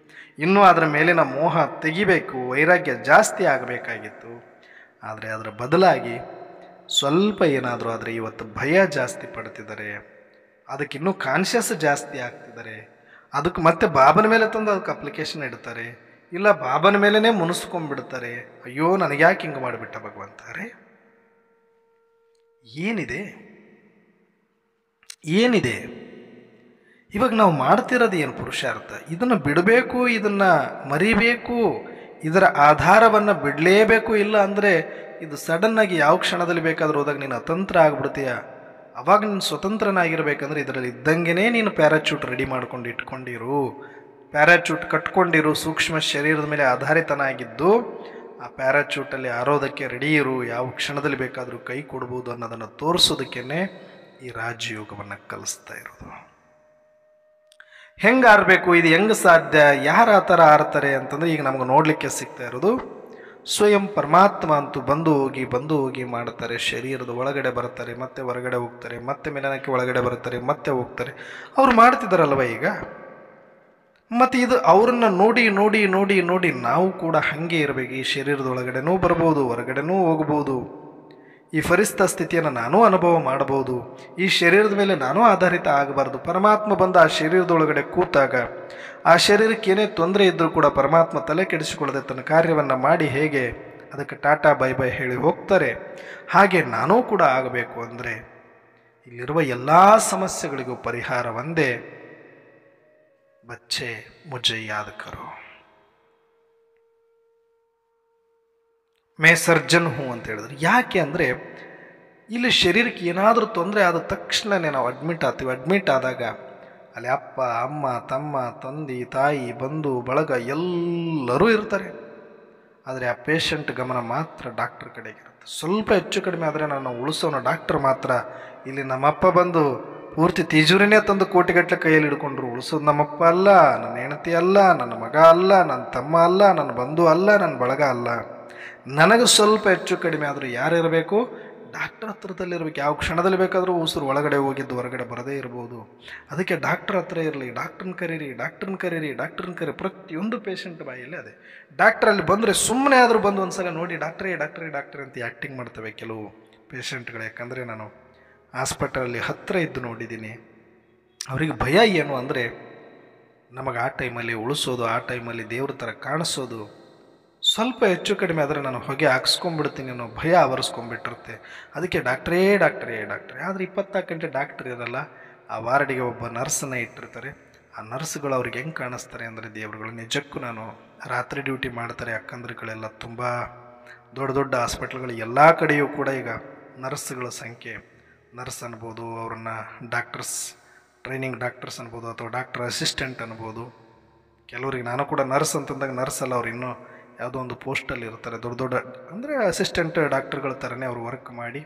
ಇನ್ನೂ ಅದರ ಮೇಲಿನ ಮೋಹ ತೆಗಿಬೇಕು, ವೈರಾಗ್ಯ ಜಾಸ್ತಿ ಆಗಬೇಕಾಗಿತ್ತು. ಆದರೆ ಅದರ ಬದಲಾಗಿ ಸ್ವಲ್ಪ ಏನಾದರೂ ಆದರೆ ಇವತ್ತು ಭಯ ಜಾಸ್ತಿ ಪಡ್ತಿದ್ದಾರೆ, ಅದಕ್ಕಿನ್ನೂ ಕಾನ್ಷಿಯಸ್ ಜಾಸ್ತಿ ಆಗ್ತಿದ್ದಾರೆ. ಅದಕ್ಕೆ ಮತ್ತೆ ಬಾಬನ ಮೇಲೆ ತಂದು ಅದಕ್ಕೆ ಅಪ್ಲಿಕೇಶನ್ ಇಡ್ತಾರೆ, ಇಲ್ಲ ಬಾಬನ ಮೇಲೇ ಮುನಿಸ್ಕೊಂಡ್ಬಿಡ್ತಾರೆ. ಅಯ್ಯೋ ನನಗೆ ಯಾಕೆ ಹಿಂಗೆ ಮಾಡಿಬಿಟ್ಟ ಭಗವಂತಾರೆ. ಏನಿದೆ ಇವಾಗ ನಾವು ಮಾಡ್ತಿರೋದು ಏನು ಪುರುಷಾರ್ಥ? ಇದನ್ನು ಬಿಡಬೇಕು, ಇದನ್ನು ಮರಿಬೇಕು, ಇದರ ಆಧಾರವನ್ನು ಬಿಡಲೇಬೇಕು. ಇಲ್ಲ ಅಂದರೆ ಇದು ಸಡನ್ನಾಗಿ ಯಾವ ಕ್ಷಣದಲ್ಲಿ ಬೇಕಾದರೂ ಹೋದಾಗ ನೀನು ಅತಂತ್ರ ಆಗ್ಬಿಡ್ತೀಯ. ಅವಾಗ ನೀನು ಸ್ವತಂತ್ರನಾಗಿರ್ಬೇಕಂದ್ರೆ ಇದರಲ್ಲಿ ಇದ್ದಂಗೆ ನೀನು ಪ್ಯಾರಾಚೂಟ್ ರೆಡಿ ಮಾಡ್ಕೊಂಡು ಇಟ್ಕೊಂಡಿರು, ಪ್ಯಾರಾಚೂಟ್ ಕಟ್ಕೊಂಡಿರು, ಸೂಕ್ಷ್ಮ ಶರೀರದ ಮೇಲೆ ಆಧಾರಿತನಾಗಿದ್ದು ಆ ಪ್ಯಾರಾಚೂಟಲ್ಲಿ ಹಾರೋದಕ್ಕೆ ರೆಡಿ ಇರು, ಯಾವ ಕ್ಷಣದಲ್ಲಿ ಬೇಕಾದರೂ ಕೈ ಕೊಡ್ಬೋದು ಅನ್ನೋದನ್ನು ತೋರಿಸೋದಕ್ಕೇ ಈ ರಾಜಯೋಗವನ್ನು ಕಲಿಸ್ತಾ ಇರೋದು. ಹೆಂಗೆ ಆರಬೇಕು, ಇದು ಹೆಂಗೆ ಸಾಧ್ಯ, ಯಾರು ಆ ಥರ ಆರ್ತಾರೆ ಅಂತಂದರೆ ಈಗ ನಮ್ಗೆ ನೋಡಲಿಕ್ಕೆ ಸಿಗ್ತಾ ಇರೋದು ಸ್ವಯಂ ಪರಮಾತ್ಮ ಅಂತೂ ಬಂದು ಹೋಗಿ ಮಾಡ್ತಾರೆ. ಶರೀರದ ಒಳಗಡೆ ಬರ್ತಾರೆ, ಮತ್ತೆ ಹೊರಗಡೆ ಹೋಗ್ತಾರೆ, ಮತ್ತೆ ಮಿಲನಕ್ಕೆ ಒಳಗಡೆ ಬರ್ತಾರೆ, ಮತ್ತೆ ಹೋಗ್ತಾರೆ. ಅವ್ರು ಮಾಡ್ತಿದ್ದಾರಲ್ವ ಈಗ. ಮತ್ತು ಇದು ಅವರನ್ನು ನೋಡಿ ನಾವು ಕೂಡ ಹಾಗೆ ಇರಬೇಕು. ಈ ಶರೀರದ ಒಳಗಡೆನೂ ಬರ್ಬೋದು, ಹೊರಗಡೆನೂ ಹೋಗ್ಬೋದು. ಈ ಫರಿಸ್ತ ಸ್ಥಿತಿಯನ್ನು ನಾನೂ ಅನುಭವ ಮಾಡ್ಬೋದು. ಈ ಶರೀರದ ಮೇಲೆ ನಾನೂ ಆಧಾರಿತ ಆಗಬಾರ್ದು. ಪರಮಾತ್ಮ ಬಂದು ಆ ಶರೀರದೊಳಗಡೆ ಕೂತಾಗ ಆ ಶರೀರಕ್ಕೆ ಏನೇ ತೊಂದರೆ ಇದ್ದರೂ ಕೂಡ ಪರಮಾತ್ಮ ತಲೆ ಕೆಡಿಸಿಕೊಳ್ಳದೆ ತನ್ನ ಕಾರ್ಯವನ್ನು ಮಾಡಿ ಹೇಗೆ ಅದಕ್ಕೆ ಟಾಟಾ ಬೈ ಬೈ ಹೇಳಿ ಹೋಗ್ತಾರೆ, ಹಾಗೆ ನಾನೂ ಕೂಡ ಆಗಬೇಕು. ಅಂದರೆ ಇಲ್ಲಿರುವ ಎಲ್ಲ ಸಮಸ್ಯೆಗಳಿಗೂ ಪರಿಹಾರ ಒಂದೇ, ಬಚ್ಚೆ ಮುಜೆ ಯಾದ್ ಕರೋ, ಮೇ ಸರ್ಜನ್ ಹೂ ಅಂತ ಹೇಳಿದ್ರು. ಯಾಕೆ ಅಂದರೆ ಇಲ್ಲಿ ಶರೀರಕ್ಕೆ ಏನಾದರೂ ತೊಂದರೆ ಆದ ತಕ್ಷಣವೇ ನಾವು ಅಡ್ಮಿಟ್ ಆಗ್ತೀವಿ. ಅಡ್ಮಿಟ್ ಆದಾಗ ಅಲ್ಲಿ ಅಪ್ಪ ಅಮ್ಮ ತಮ್ಮ ತಂದೆ ತಾಯಿ ಬಂಧು ಬಳಗ ಎಲ್ಲರೂ ಇರ್ತಾರೆ. ಆದರೆ ಆ ಪೇಷಂಟ್ ಗಮನ ಮಾತ್ರ ಡಾಕ್ಟರ್ ಕಡೆಗೆ ಇರುತ್ತೆ. ಸ್ವಲ್ಪ ಹೆಚ್ಚು ಕಡಿಮೆ ಆದರೆ ನಾನು ಉಳಿಸೋನು ಡಾಕ್ಟರ್ ಮಾತ್ರ. ಇಲ್ಲಿ ನಮ್ಮಪ್ಪ ಬಂದು ಪೂರ್ತಿ ತಿಜೂರಿನೇ ತಂದು ಕೋಟಿಗಟ್ಟಲೆ ಕೈಯಲ್ಲಿ ಹಿಡ್ಕೊಂಡ್ರು ಉಳಿಸೋದು ನಮ್ಮಪ್ಪ ಅಲ್ಲ, ನನ್ನ ಹೆಂಡತಿ ಅಲ್ಲ, ನನ್ನ ಮಗ ಅಲ್ಲ, ನನ್ನ ತಮ್ಮ ಅಲ್ಲ, ನನ್ನ ಬಂಧು ಅಲ್ಲ, ನನ್ನ ಬಳಗ ಅಲ್ಲ. ನನಗೆ ಸ್ವಲ್ಪ ಹೆಚ್ಚು ಕಡಿಮೆ ಆದರೂ ಯಾರಿರಬೇಕು? ಡಾಕ್ಟರ್ ಹತ್ರದಲ್ಲಿರ್ಬೇಕು. ಯಾವ ಕ್ಷಣದಲ್ಲಿ ಬೇಕಾದರೂ ಉಸಿರು ಒಳಗಡೆ ಹೋಗಿದ್ದು ಹೊರಗಡೆ ಬರದೇ ಇರ್ಬೋದು. ಅದಕ್ಕೆ ಡಾಕ್ಟರ್ ಹತ್ರ ಇರಲಿ, ಡಾಕ್ಟ್ರನ್ನ ಕರೀರಿ, ಡಾಕ್ಟ್ರನ್ನ ಕರೀರಿ, ಡಾಕ್ಟ್ರನ್ನ ಕರೀರಿ. ಪ್ರತಿಯೊಂದು ಪೇಷಂಟ್ ಬಾಯಲ್ಲಿ ಅದೇ. ಡಾಕ್ಟ್ರಲ್ಲಿ ಬಂದರೆ ಸುಮ್ಮನೆ ಆದರೂ ಬಂದು ಒಂದು ಸಲ ನೋಡಿ ಡಾಕ್ಟ್ರೇ ಡಾಕ್ಟ್ರೇ ಡಾಕ್ಟ್ರೇ ಅಂತ ಆ್ಯಕ್ಟಿಂಗ್ ಮಾಡ್ತವೆ ಕೆಲವು ಪೇಷಂಟ್ಗಳು. ಯಾಕಂದರೆ ನಾನು ಹಾಸ್ಪಿಟಲಲ್ಲಿ ಹತ್ತಿರ ಇದ್ದು ನೋಡಿದ್ದೀನಿ. ಅವರಿಗೆ ಭಯ ಏನು ಅಂದರೆ ನಮಗೆ ಆ ಟೈಮಲ್ಲಿ ಉಳಿಸೋದು, ಆ ಟೈಮಲ್ಲಿ ದೇವ್ರ ಥರ ಕಾಣಿಸೋದು. ಸ್ವಲ್ಪ ಹೆಚ್ಚು ಕಡಿಮೆ ಆದರೆ ನಾನು ಹೊಗೆ ಹಾಕ್ಸ್ಕೊಂಡ್ಬಿಡ್ತೀನಿ ಅನ್ನೋ ಭಯ ಆವರಿಸ್ಕೊಂಡ್ಬಿಟ್ಟಿರುತ್ತೆ. ಅದಕ್ಕೆ ಡಾಕ್ಟ್ರೇ ಡಾಕ್ಟ್ರೇ ಡಾಕ್ಟ್ರೇ. ಆದರೆ 24 ಗಂಟೆ ಡಾಕ್ಟ್ರ್ ಇರಲ್ಲ. ಆ ವಾರ್ಡಿಗೆ ಒಬ್ಬ ನರ್ಸನ್ನು ಇಟ್ಟಿರ್ತಾರೆ. ಆ ನರ್ಸ್ಗಳು ಅವ್ರಿಗೆ ಹೆಂಗೆ ಕಾಣಿಸ್ತಾರೆ ಅಂದರೆ ದೇವ್ರುಗಳು. ನಿಜಕ್ಕೂ ನಾನು ರಾತ್ರಿ ಡ್ಯೂಟಿ ಮಾಡ್ತಾರೆ ಅಕ್ಕಂದ್ರುಗಳೆಲ್ಲ ತುಂಬ ದೊಡ್ಡ ದೊಡ್ಡ ಹಾಸ್ಪಿಟ್ಲ್ಗಳು ಎಲ್ಲ ಕಡೆಯೂ ಕೂಡ ಈಗ ನರ್ಸ್ಗಳ ಸಂಖ್ಯೆ, ನರ್ಸ್ ಅನ್ಬೋದು, ಅವ್ರನ್ನ ಡಾಕ್ಟರ್ಸ್, ಟ್ರೈನಿಂಗ್ ಡಾಕ್ಟರ್ಸ್ ಅನ್ಬೋದು, ಅಥವಾ ಡಾಕ್ಟರ್ ಅಸಿಸ್ಟೆಂಟ್ ಅನ್ಬೋದು. ಕೆಲವ್ರಿಗೆ ನಾನು ಕೂಡ ನರ್ಸ್ ಅಂತಂದಾಗ ನರ್ಸ್ ಅಲ್ಲ, ಅವ್ರು ಇನ್ನೂ ಯಾವುದೋ ಒಂದು ಪೋಸ್ಟಲ್ಲಿ ಇರ್ತಾರೆ. ದೊಡ್ಡ ದೊಡ್ಡ ಅಂದರೆ ಅಸಿಸ್ಟೆಂಟ್ ಡಾಕ್ಟರ್ಗಳ ಥರನೇ ಅವರು ವರ್ಕ್ ಮಾಡಿ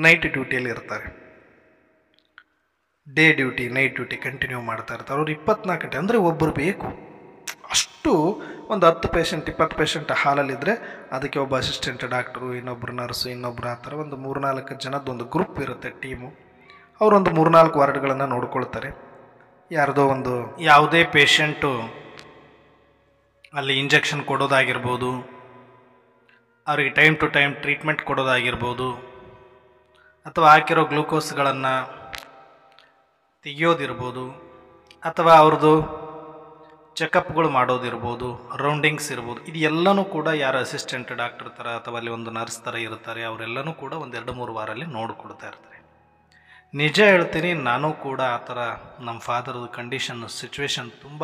ನೈಟ್ ಡ್ಯೂಟಿಯಲ್ಲಿ ಇರ್ತಾರೆ. Day duty night duty continue ಮಾಡ್ತಾ ಇರ್ತಾರೆ. ಅವ್ರು 24 ಗಂಟೆ ಅಂದರೆ ಒಬ್ಬರು ಬೇಕು. ಅಷ್ಟು ಒಂದು 10 ಪೇಷಂಟ್ 20 ಪೇಷಂಟ್ ಹಾಲಲ್ಲಿದ್ದರೆ ಅದಕ್ಕೆ ಒಬ್ಬ ಅಸಿಸ್ಟೆಂಟ್ ಡಾಕ್ಟ್ರು, ಇನ್ನೊಬ್ಬರು ನರ್ಸು, ಇನ್ನೊಬ್ಬರು, ಆ ಥರ ಒಂದು 3-4 ಜನದ್ದೊಂದು ಗ್ರೂಪ್ ಇರುತ್ತೆ, ಟೀಮು. ಅವರೊಂದು 3-4 ವಾರ್ಡ್ಗಳನ್ನು ನೋಡ್ಕೊಳ್ತಾರೆ. ಯಾರ್ದೋ ಒಂದು ಯಾವುದೇ ಪೇಷಂಟು ಅಲ್ಲಿ ಇಂಜೆಕ್ಷನ್ ಕೊಡೋದಾಗಿರ್ಬೋದು, ಅವರಿಗೆ ಟೈಮ್ ಟು ಟೈಮ್ ಟ್ರೀಟ್ಮೆಂಟ್ ಕೊಡೋದಾಗಿರ್ಬೋದು, ಅಥವಾ ಹಾಕಿರೋ ಗ್ಲೂಕೋಸ್ಗಳನ್ನು ತೆಗೆಯೋದಿರ್ಬೋದು, ಅಥವಾ ಅವ್ರದ್ದು ಚೆಕಪ್ಗಳು ಮಾಡೋದಿರ್ಬೋದು, ರೌಂಡಿಂಗ್ಸ್ ಇರ್ಬೋದು. ಇದು ಎಲ್ಲನೂ ಕೂಡ ಯಾರು ಅಸಿಸ್ಟೆಂಟ್ ಡಾಕ್ಟರ್ ಥರ ಅಥವಾ ಅಲ್ಲಿ ಒಂದು ನರ್ಸ್ ಥರ ಇರ್ತಾರೆ, ಅವರೆಲ್ಲನೂ ಕೂಡ ಒಂದು 2-3 ವಾರಲ್ಲಿ ನೋಡಿಕೊಡ್ತಾ ಇರ್ತಾರೆ. ನಿಜ ಹೇಳ್ತೀನಿ, ನಾನು ಕೂಡ ಆ ಥರ ನಮ್ಮ ಫಾದರ್ದು ಕಂಡೀಷನ್ ಸಿಚುವೇಶನ್ ತುಂಬ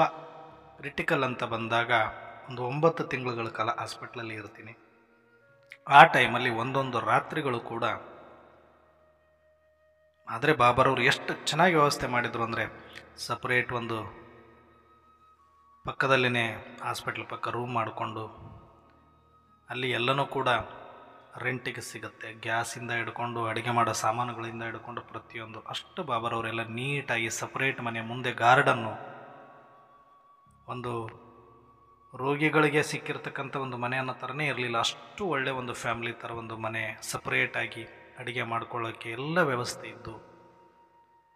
ಕ್ರಿಟಿಕಲ್ ಅಂತ ಬಂದಾಗ ಒಂದು 9 ತಿಂಗಳುಗಳ ಕಾಲ ಹಾಸ್ಪಿಟ್ಲಲ್ಲಿ ಇರ್ತೀನಿ. ಆ ಟೈಮಲ್ಲಿ ಒಂದೊಂದು ರಾತ್ರಿಗಳು ಕೂಡ. ಆದರೆ ಬಾಬರವ್ರು ಎಷ್ಟು ಚೆನ್ನಾಗಿ ವ್ಯವಸ್ಥೆ ಮಾಡಿದರು ಅಂದರೆ, ಸಪ್ರೇಟ್ ಒಂದು ಪಕ್ಕದಲ್ಲೇ ಹಾಸ್ಪಿಟ್ಲ್ ಪಕ್ಕ ರೂಮ್ ಮಾಡಿಕೊಂಡು ಅಲ್ಲಿ ಎಲ್ಲನೂ ಕೂಡ ರೆಂಟಿಗೆ ಸಿಗುತ್ತೆ. ಗ್ಯಾಸಿಂದ ಹಿಡ್ಕೊಂಡು ಅಡುಗೆ ಮಾಡೋ ಸಾಮಾನುಗಳಿಂದ ಹಿಡ್ಕೊಂಡು ಪ್ರತಿಯೊಂದು. ಅಷ್ಟು ಬಾಬರವರೆಲ್ಲ ನೀಟಾಗಿ ಸಪ್ರೇಟ್ ಮನೆ ಮುಂದೆ ಗಾರ್ಡನ್ನು, ಒಂದು ರೋಗಿಗಳಿಗೆ ಸಿಕ್ಕಿರ್ತಕ್ಕಂಥ ಒಂದು ಮನೆ ಅನ್ನೋ ಥರನೇ ಇರಲಿಲ್ಲ. ಅಷ್ಟು ಒಳ್ಳೆಯ ಒಂದು ಫ್ಯಾಮಿಲಿ ಥರ ಒಂದು ಮನೆ, ಸಪ್ರೇಟಾಗಿ ಅಡುಗೆ ಮಾಡ್ಕೊಳ್ಳೋಕ್ಕೆ ಎಲ್ಲ ವ್ಯವಸ್ಥೆ ಇದ್ದು.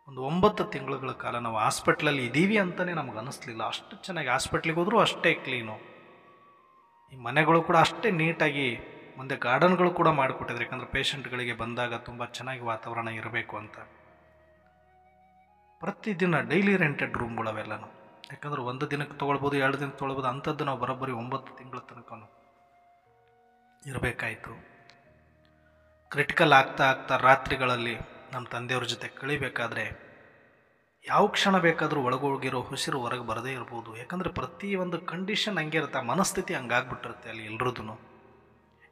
ಒಂದು 9 ತಿಂಗಳುಗಳ ಕಾಲ ನಾವು ಹಾಸ್ಪಿಟ್ಲಲ್ಲಿ ಇದ್ದೀವಿ ಅಂತಲೇ ನಮ್ಗೆ ಅನ್ನಿಸ್ಲಿಲ್ಲ. ಅಷ್ಟು ಚೆನ್ನಾಗಿ ಹಾಸ್ಪಿಟ್ಲಿಗೆ ಹೋದರೂ ಅಷ್ಟೇ ಕ್ಲೀನು, ಈ ಮನೆಗಳು ಕೂಡ ಅಷ್ಟೇ ನೀಟಾಗಿ, ಮುಂದೆ ಗಾರ್ಡನ್ಗಳು ಕೂಡ ಮಾಡಿಕೊಟ್ಟಿದ್ರು. ಯಾಕಂದರೆ ಪೇಷಂಟ್ಗಳಿಗೆ ಬಂದಾಗ ತುಂಬ ಚೆನ್ನಾಗಿ ವಾತಾವರಣ ಇರಬೇಕು ಅಂತ. ಪ್ರತಿದಿನ ಡೈಲಿ ರೆಂಟೆಡ್ ರೂಮ್ಗಳವೆಲ್ಲನೂ. ಯಾಕಂದ್ರೆ 1 ದಿನಕ್ಕೆ ತೊಗೊಳ್ಬೋದು, 2 ದಿನಕ್ಕೆ ತೊಗೊಳ್ಬೋದು. ಅಂಥದ್ದು ನಾವು ಬರೋಬ್ಬರಿ 9 ತಿಂಗಳ ತನಕ ಇರಬೇಕಾಯಿತು. ಕ್ರಿಟಿಕಲ್ ಆಗ್ತಾ ಆಗ್ತಾ ರಾತ್ರಿಗಳಲ್ಲಿ ನಮ್ಮ ತಂದೆಯವ್ರ ಜೊತೆ ಕಳಿಬೇಕಾದ್ರೆ ಯಾವ ಕ್ಷಣ ಬೇಕಾದರೂ ಒಳಗೋಗಿರೋ ಉಸಿರು ಹೊರಗೆ ಬರದೇ ಇರ್ಬೋದು. ಯಾಕಂದರೆ ಪ್ರತಿಯೊಂದು ಕಂಡೀಷನ್ ಹಂಗೆ ಇರುತ್ತೆ, ಆ ಮನಸ್ಥಿತಿ ಹಂಗಾಗ್ಬಿಟ್ಟಿರುತ್ತೆ ಅಲ್ಲಿ ಎಲ್ರದ್ದು.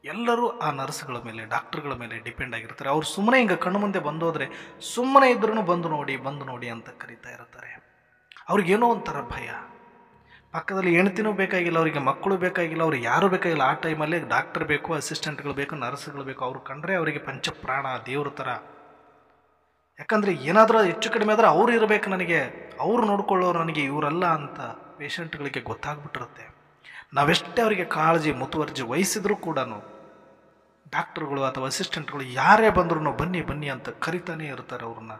ಎಲ್ಲರೂ ಆ ನರ್ಸ್ಗಳ ಮೇಲೆ, ಡಾಕ್ಟ್ರುಗಳ ಮೇಲೆ ಡಿಪೆಂಡ್ ಆಗಿರ್ತಾರೆ. ಅವ್ರು ಸುಮ್ಮನೆ ಹಿಂಗೆ ಕಣ್ಣು ಮುಂದೆ ಬಂದೋದ್ರೆ ಸುಮ್ಮನೆ ಇದ್ರೂ ಬಂದು ನೋಡಿ ಅಂತ ಕರೀತಾ ಇರ್ತಾರೆ. ಅವ್ರಿಗೇನೋ ಒಂಥರ ಭಯ. ಪಕ್ಕದಲ್ಲಿ ಹೆಣ್ತಿನೂ ಬೇಕಾಗಿಲ್ಲ, ಅವರಿಗೆ ಮಕ್ಕಳು ಬೇಕಾಗಿಲ್ಲ, ಅವ್ರಿಗೆ ಯಾರೂ ಬೇಕಾಗಿಲ್ಲ. ಆ ಟೈಮಲ್ಲಿ ಡಾಕ್ಟರ್ ಬೇಕು, ಅಸಿಸ್ಟೆಂಟ್ಗಳು ಬೇಕು, ನರ್ಸ್ಗಳು ಬೇಕು. ಅವ್ರು ಕಂಡ್ರೆ ಅವರಿಗೆ ಪಂಚಪ್ರಾಣ, ದೇವ್ರ ಥರ. ಯಾಕಂದರೆ ಏನಾದರೂ ಹೆಚ್ಚು ಕಡಿಮೆ ಆದರೆ ಅವ್ರು ಇರಬೇಕು ನನಗೆ, ಅವ್ರು ನೋಡ್ಕೊಳ್ಳೋರು ನನಗೆ, ಇವರಲ್ಲ ಅಂತ ಪೇಷಂಟ್ಗಳಿಗೆ ಗೊತ್ತಾಗ್ಬಿಟ್ಟಿರುತ್ತೆ. ನಾವೆಷ್ಟೇ ಅವರಿಗೆ ಕಾಳಜಿ ಮುತುವರ್ಜಿ ವಹಿಸಿದ್ರೂ ಕೂಡ ಡಾಕ್ಟ್ರುಗಳು ಅಥವಾ ಅಸಿಸ್ಟೆಂಟ್ಗಳು ಯಾರೇ ಬಂದ್ರೂ ಬನ್ನಿ ಅಂತ ಕರಿತಾನೆ ಇರ್ತಾರೆ ಅವ್ರನ್ನ.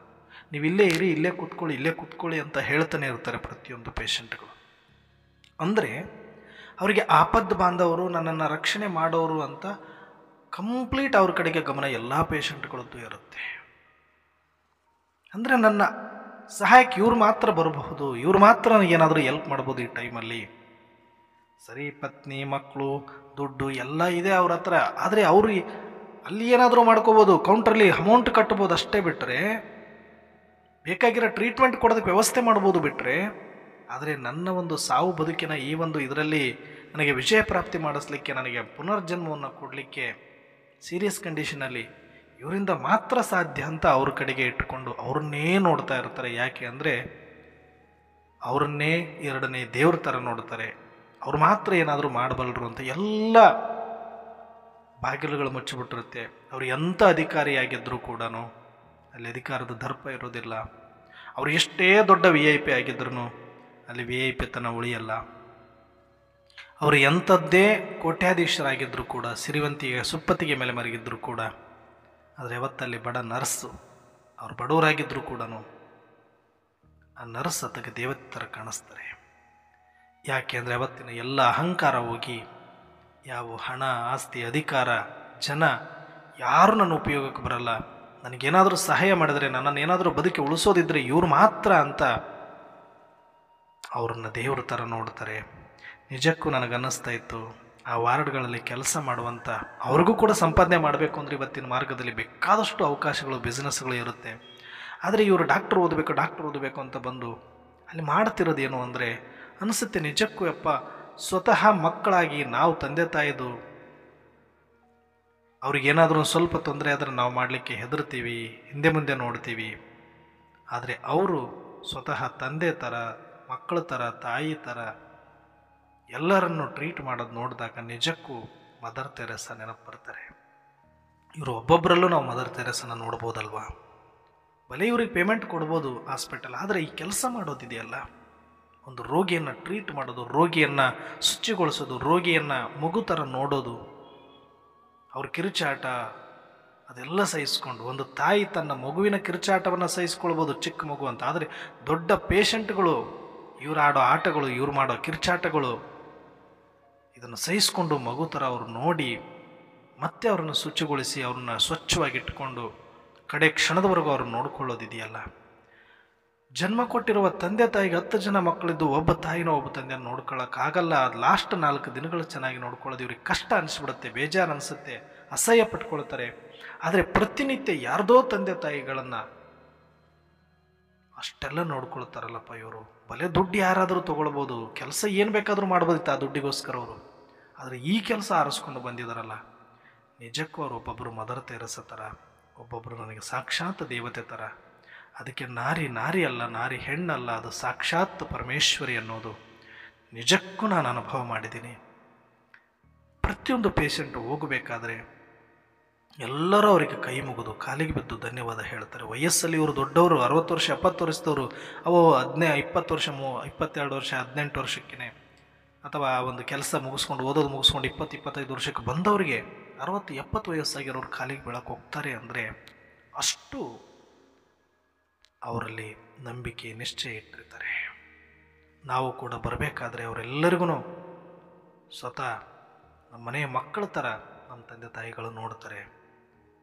ನೀವು ಇಲ್ಲೇ ಇರಿ, ಇಲ್ಲೇ ಕೂತ್ಕೊಳ್ಳಿ ಅಂತ ಹೇಳ್ತಾನೆ ಇರ್ತಾರೆ ಪ್ರತಿಯೊಂದು ಪೇಷಂಟ್ಗಳು. ಅಂದರೆ ಅವರಿಗೆ ಆಪತ್ತು ಬಾಂಧವರು, ನನ್ನನ್ನು ರಕ್ಷಣೆ ಮಾಡೋರು ಅಂತ ಕಂಪ್ಲೀಟ್ ಅವ್ರ ಕಡೆಗೆ ಗಮನ ಎಲ್ಲ ಪೇಷಂಟ್ಗಳದ್ದು ಇರುತ್ತೆ. ಅಂದರೆ ನನ್ನ ಸಹಾಯಕ್ಕೆ ಇವ್ರು ಮಾತ್ರ ಬರಬಹುದು, ಇವ್ರು ಮಾತ್ರ ನನಗೇನಾದರೂ ಹೆಲ್ಪ್ ಮಾಡ್ಬೋದು ಈ ಟೈಮಲ್ಲಿ. ಸರಿ, ಪತ್ನಿ, ಮಕ್ಕಳು, ದುಡ್ಡು ಎಲ್ಲ ಇದೆ ಅವ್ರ ಹತ್ರ. ಆದರೆ ಅವರು ಅಲ್ಲಿ ಏನಾದರೂ ಮಾಡ್ಕೋಬೋದು, ಕೌಂಟ್ರಲ್ಲಿ ಅಮೌಂಟ್ ಕಟ್ಬೋದು ಅಷ್ಟೇ. ಬಿಟ್ಟರೆ ಬೇಕಾಗಿರೋ ಟ್ರೀಟ್ಮೆಂಟ್ ಕೊಡೋದಕ್ಕೆ ವ್ಯವಸ್ಥೆ ಮಾಡ್ಬೋದು ಬಿಟ್ಟರೆ. ಆದರೆ ನನ್ನ ಒಂದು ಸಾವು ಬದುಕಿನ ಈ ಒಂದು ಇದರಲ್ಲಿ ನನಗೆ ವಿಜಯ ಪ್ರಾಪ್ತಿ ಮಾಡಿಸ್ಲಿಕ್ಕೆ, ನನಗೆ ಪುನರ್ಜನ್ಮವನ್ನು ಕೊಡಲಿಕ್ಕೆ ಸೀರಿಯಸ್ ಕಂಡೀಷನಲ್ಲಿ ಇವರಿಂದ ಮಾತ್ರ ಸಾಧ್ಯ ಅಂತ ಅವ್ರ ಕಡೆಗೆ ಇಟ್ಕೊಂಡು ಅವ್ರನ್ನೇ ನೋಡ್ತಾ ಇರ್ತಾರೆ. ಯಾಕೆ ಅಂದರೆ ಅವರನ್ನೇ ಎರಡನೇ ದೇವ್ರ ಥರ ನೋಡ್ತಾರೆ. ಅವ್ರು ಮಾತ್ರ ಏನಾದರೂ ಮಾಡಬಲ್ಲರು ಅಂತ ಎಲ್ಲ ಬಾಗಿಲುಗಳು ಮುಚ್ಚಿಬಿಟ್ಟಿರುತ್ತೆ. ಅವರು ಎಂಥ ಅಧಿಕಾರಿಯಾಗಿದ್ದರೂ ಕೂಡ ಅಲ್ಲಿ ಅಧಿಕಾರದ ದರ್ಪ ಇರೋದಿಲ್ಲ. ಅವರು ಎಷ್ಟೇ ದೊಡ್ಡ VIP ಆಗಿದ್ರೂ ಅಲ್ಲಿ VIP ತನ ಉಳಿಯಲ್ಲ. ಅವರು ಎಂಥದ್ದೇ ಕೋಟ್ಯಾಧೀಶರಾಗಿದ್ದರೂ ಕೂಡ, ಸಿರಿವಂತಿಗೆ ಸುಪ್ಪತ್ತಿಗೆ ಮೇಲೆ ಮರಗಿದ್ದರೂ ಕೂಡ, ಆದರೆ ಯಾವತ್ತಲ್ಲಿ ಬಡ ನರ್ಸು, ಅವ್ರು ಬಡವರಾಗಿದ್ದರೂ ಕೂಡ ಆ ನರ್ಸ್ ಅದಕ್ಕೆ ದೇವತೆ ಥರ ಕಾಣಿಸ್ತಾರೆ. ಯಾಕೆ ಅಂದರೆ ಅವತ್ತಿನ ಎಲ್ಲ ಅಹಂಕಾರ ಹೋಗಿ ಯಾವ ಹಣ, ಆಸ್ತಿ, ಅಧಿಕಾರ, ಜನ ಯಾರೂ ನನ್ನ ಉಪಯೋಗಕ್ಕೆ ಬರಲ್ಲ, ನನಗೇನಾದರೂ ಸಹಾಯ ಮಾಡಿದರೆ, ನನ್ನನ್ನು ಏನಾದರೂ ಬದುಕಿ ಉಳಿಸೋದಿದ್ರೆ ಇವ್ರು ಮಾತ್ರ ಅಂತ ಅವ್ರನ್ನ ದೇವ್ರ ಥರ ನೋಡ್ತಾರೆ. ನಿಜಕ್ಕೂ ನನಗನ್ನಿಸ್ತಾ ಇತ್ತು, ಆ ವಾರ್ಡ್ಗಳಲ್ಲಿ ಕೆಲಸ ಮಾಡುವಂಥ ಅವ್ರಿಗೂ ಕೂಡ ಸಂಪಾದನೆ ಮಾಡಬೇಕು ಅಂದರೆ ಇವತ್ತಿನ ಮಾರ್ಗದಲ್ಲಿ ಬೇಕಾದಷ್ಟು ಅವಕಾಶಗಳು, ಬಿಸ್ನೆಸ್ಗಳು ಇರುತ್ತೆ. ಆದರೆ ಇವರು ಡಾಕ್ಟ್ರ್ ಓದಬೇಕು ಅಂತ ಬಂದು ಅಲ್ಲಿ ಮಾಡ್ತಿರೋದೇನು ಅಂದರೆ ಅನಿಸುತ್ತೆ ನಿಜಕ್ಕೂ ಯಪ್ಪ, ಸ್ವತಃ ಮಕ್ಕಳಾಗಿ ನಾವು ತಂದೆ ತಾಯಿದು ಅವ್ರಿಗೇನಾದರೂ ಸ್ವಲ್ಪ ತೊಂದರೆ ಆದರೆ ನಾವು ಮಾಡಲಿಕ್ಕೆ ಹೆದರ್ತೀವಿ, ಹಿಂದೆ ಮುಂದೆ ನೋಡ್ತೀವಿ. ಆದರೆ ಅವರು ಸ್ವತಃ ತಂದೆ ಥರ, ಮಕ್ಕಳ ಥರ, ತಾಯಿ ಥರ ಎಲ್ಲರನ್ನು ಟ್ರೀಟ್ ಮಾಡೋದು ನೋಡಿದಾಗ ನಿಜಕ್ಕೂ ಮದರ್ ತೆರೇಸಾ ನೆನಪು ಬರ್ತಾರೆ. ಇವರು ಒಬ್ಬೊಬ್ಬರಲ್ಲೂ ನಾವು ಮದರ್ ತೆರೇಸನ ನೋಡ್ಬೋದಲ್ವಾ. ಬಲೆ ಇವ್ರಿಗೆ ಪೇಮೆಂಟ್ ಕೊಡ್ಬೋದು ಹಾಸ್ಪಿಟಲ್, ಆದರೆ ಈ ಕೆಲಸ ಮಾಡೋದಿದೆಯಲ್ಲ, ಒಂದು ರೋಗಿಯನ್ನು ಟ್ರೀಟ್ ಮಾಡೋದು, ರೋಗಿಯನ್ನು ಶುಚಿಗೊಳಿಸೋದು, ರೋಗಿಯನ್ನು ಮಗು ಥರ ನೋಡೋದು, ಅವ್ರ ಕಿರುಚಾಟ ಅದೆಲ್ಲ ಸಹಿಸ್ಕೊಂಡು, ಒಂದು ತಾಯಿ ತನ್ನ ಮಗುವಿನ ಕಿರುಚಾಟವನ್ನು ಸಹಿಸ್ಕೊಳ್ಬೋದು ಚಿಕ್ಕ ಮಗು ಅಂತ, ಆದರೆ ದೊಡ್ಡ ಪೇಷಂಟ್ಗಳು ಇವ್ರು ಆಡೋ ಆಟಗಳು, ಇವ್ರು ಮಾಡೋ ಕಿರುಚಾಟಗಳು ಇದನ್ನು ಸಹಿಸ್ಕೊಂಡು ಮಗು ಥರ ಅವ್ರು ನೋಡಿ ಮತ್ತೆ ಅವ್ರನ್ನ ಶುಚಿಗೊಳಿಸಿ ಅವ್ರನ್ನ ಸ್ವಚ್ಛವಾಗಿಟ್ಕೊಂಡು ಕಡೆ ಕ್ಷಣದವರೆಗೂ ಅವ್ರನ್ನ ನೋಡ್ಕೊಳ್ಳೋದಿದೆಯಲ್ಲ. ಜನ್ಮ ಕೊಟ್ಟಿರುವ ತಂದೆ ತಾಯಿಗೆ 10 ಜನ ಮಕ್ಕಳಿದ್ದು ಒಬ್ಬ ತಾಯಿನ ಒಬ್ಬ ತಂದೆಯನ್ನು ನೋಡ್ಕೊಳ್ಳೋಕ್ಕಾಗಲ್ಲ. ಅದು ಲಾಸ್ಟ್ 4 ದಿನಗಳು ಚೆನ್ನಾಗಿ ನೋಡ್ಕೊಳ್ಳೋದು ಇವ್ರಿಗೆ ಕಷ್ಟ ಅನಿಸ್ಬಿಡುತ್ತೆ, ಬೇಜಾರು ಅನಿಸುತ್ತೆ, ಅಸಹ್ಯ ಪಟ್ಕೊಳ್ತಾರೆ. ಆದರೆ ಪ್ರತಿನಿತ್ಯ ಯಾರ್ದೋ ತಂದೆ ತಾಯಿಗಳನ್ನು ಅಷ್ಟೆಲ್ಲ ನೋಡ್ಕೊಳ್ತಾರಲ್ಲಪ್ಪ ಇವರು. ಬಲೆ ದುಡ್ಡು ಯಾರಾದರೂ ತೊಗೊಳ್ಬೋದು, ಕೆಲಸ ಏನು ಬೇಕಾದರೂ ಮಾಡ್ಬೋದಿತ್ತು ಆ ದುಡ್ಡಿಗೋಸ್ಕರ ಅವರು. ಆದರೆ ಈ ಕೆಲಸ ಆರಿಸ್ಕೊಂಡು ಬಂದಿದ್ದಾರಲ್ಲ, ನಿಜಕ್ಕೂ ಅವರು ಒಬ್ಬೊಬ್ಬರು ಮದರ್ ತೆರೇಸಾ ಥರ, ಒಬ್ಬೊಬ್ಬರು ನನಗೆ ಸಾಕ್ಷಾತ್ ದೇವತೆ ಥರ. ಅದಕ್ಕೆ ನಾರಿ ಅಲ್ಲ, ನಾರಿ ಹೆಣ್ಣಲ್ಲ, ಅದು ಸಾಕ್ಷಾತ್ ಪರಮೇಶ್ವರಿ ಅನ್ನೋದು ನಿಜಕ್ಕೂ ನಾನು ಅನುಭವ ಮಾಡಿದ್ದೀನಿ. ಪ್ರತಿಯೊಂದು ಪೇಷಂಟು ಹೋಗಬೇಕಾದ್ರೆ ಎಲ್ಲರೂ ಅವರಿಗೆ ಕೈ ಮುಗಿದು ಕಾಲಿಗೆ ಬಿದ್ದು ಧನ್ಯವಾದ ಹೇಳ್ತಾರೆ. ವಯಸ್ಸಲ್ಲಿ ಇವರು ದೊಡ್ಡವರು, 60 ವರ್ಷ 70 ವರ್ಷದವರು, ಅವು 20 ವರ್ಷ 22 ವರ್ಷ 18 ವರ್ಷಕ್ಕೇ ಅಥವಾ ಒಂದು ಕೆಲಸ ಮುಗಿಸ್ಕೊಂಡು ಓದೋದು ಮುಗಿಸ್ಕೊಂಡು 20-25 ವರ್ಷಕ್ಕೆ ಬಂದವರಿಗೆ 60-70 ವಯಸ್ಸಾಗಿರೋರು ಕಾಲಿಗೆ ಬೀಳಕ್ಕೆ ಹೋಗ್ತಾರೆ ಅಂದರೆ ಅಷ್ಟು ಅವರಲ್ಲಿ ನಂಬಿಕೆ, ನಿಶ್ಚಯ ಇಟ್ಟಿರ್ತಾರೆ. ನಾವು ಕೂಡ ಬರಬೇಕಾದ್ರೆ ಅವರೆಲ್ಲರಿಗೂ ಸ್ವತಃ ನಮ್ಮ ಮನೆಯ ಮಕ್ಕಳ ಥರ ನಮ್ಮ ತಂದೆ ತಾಯಿಗಳು ನೋಡ್ತಾರೆ,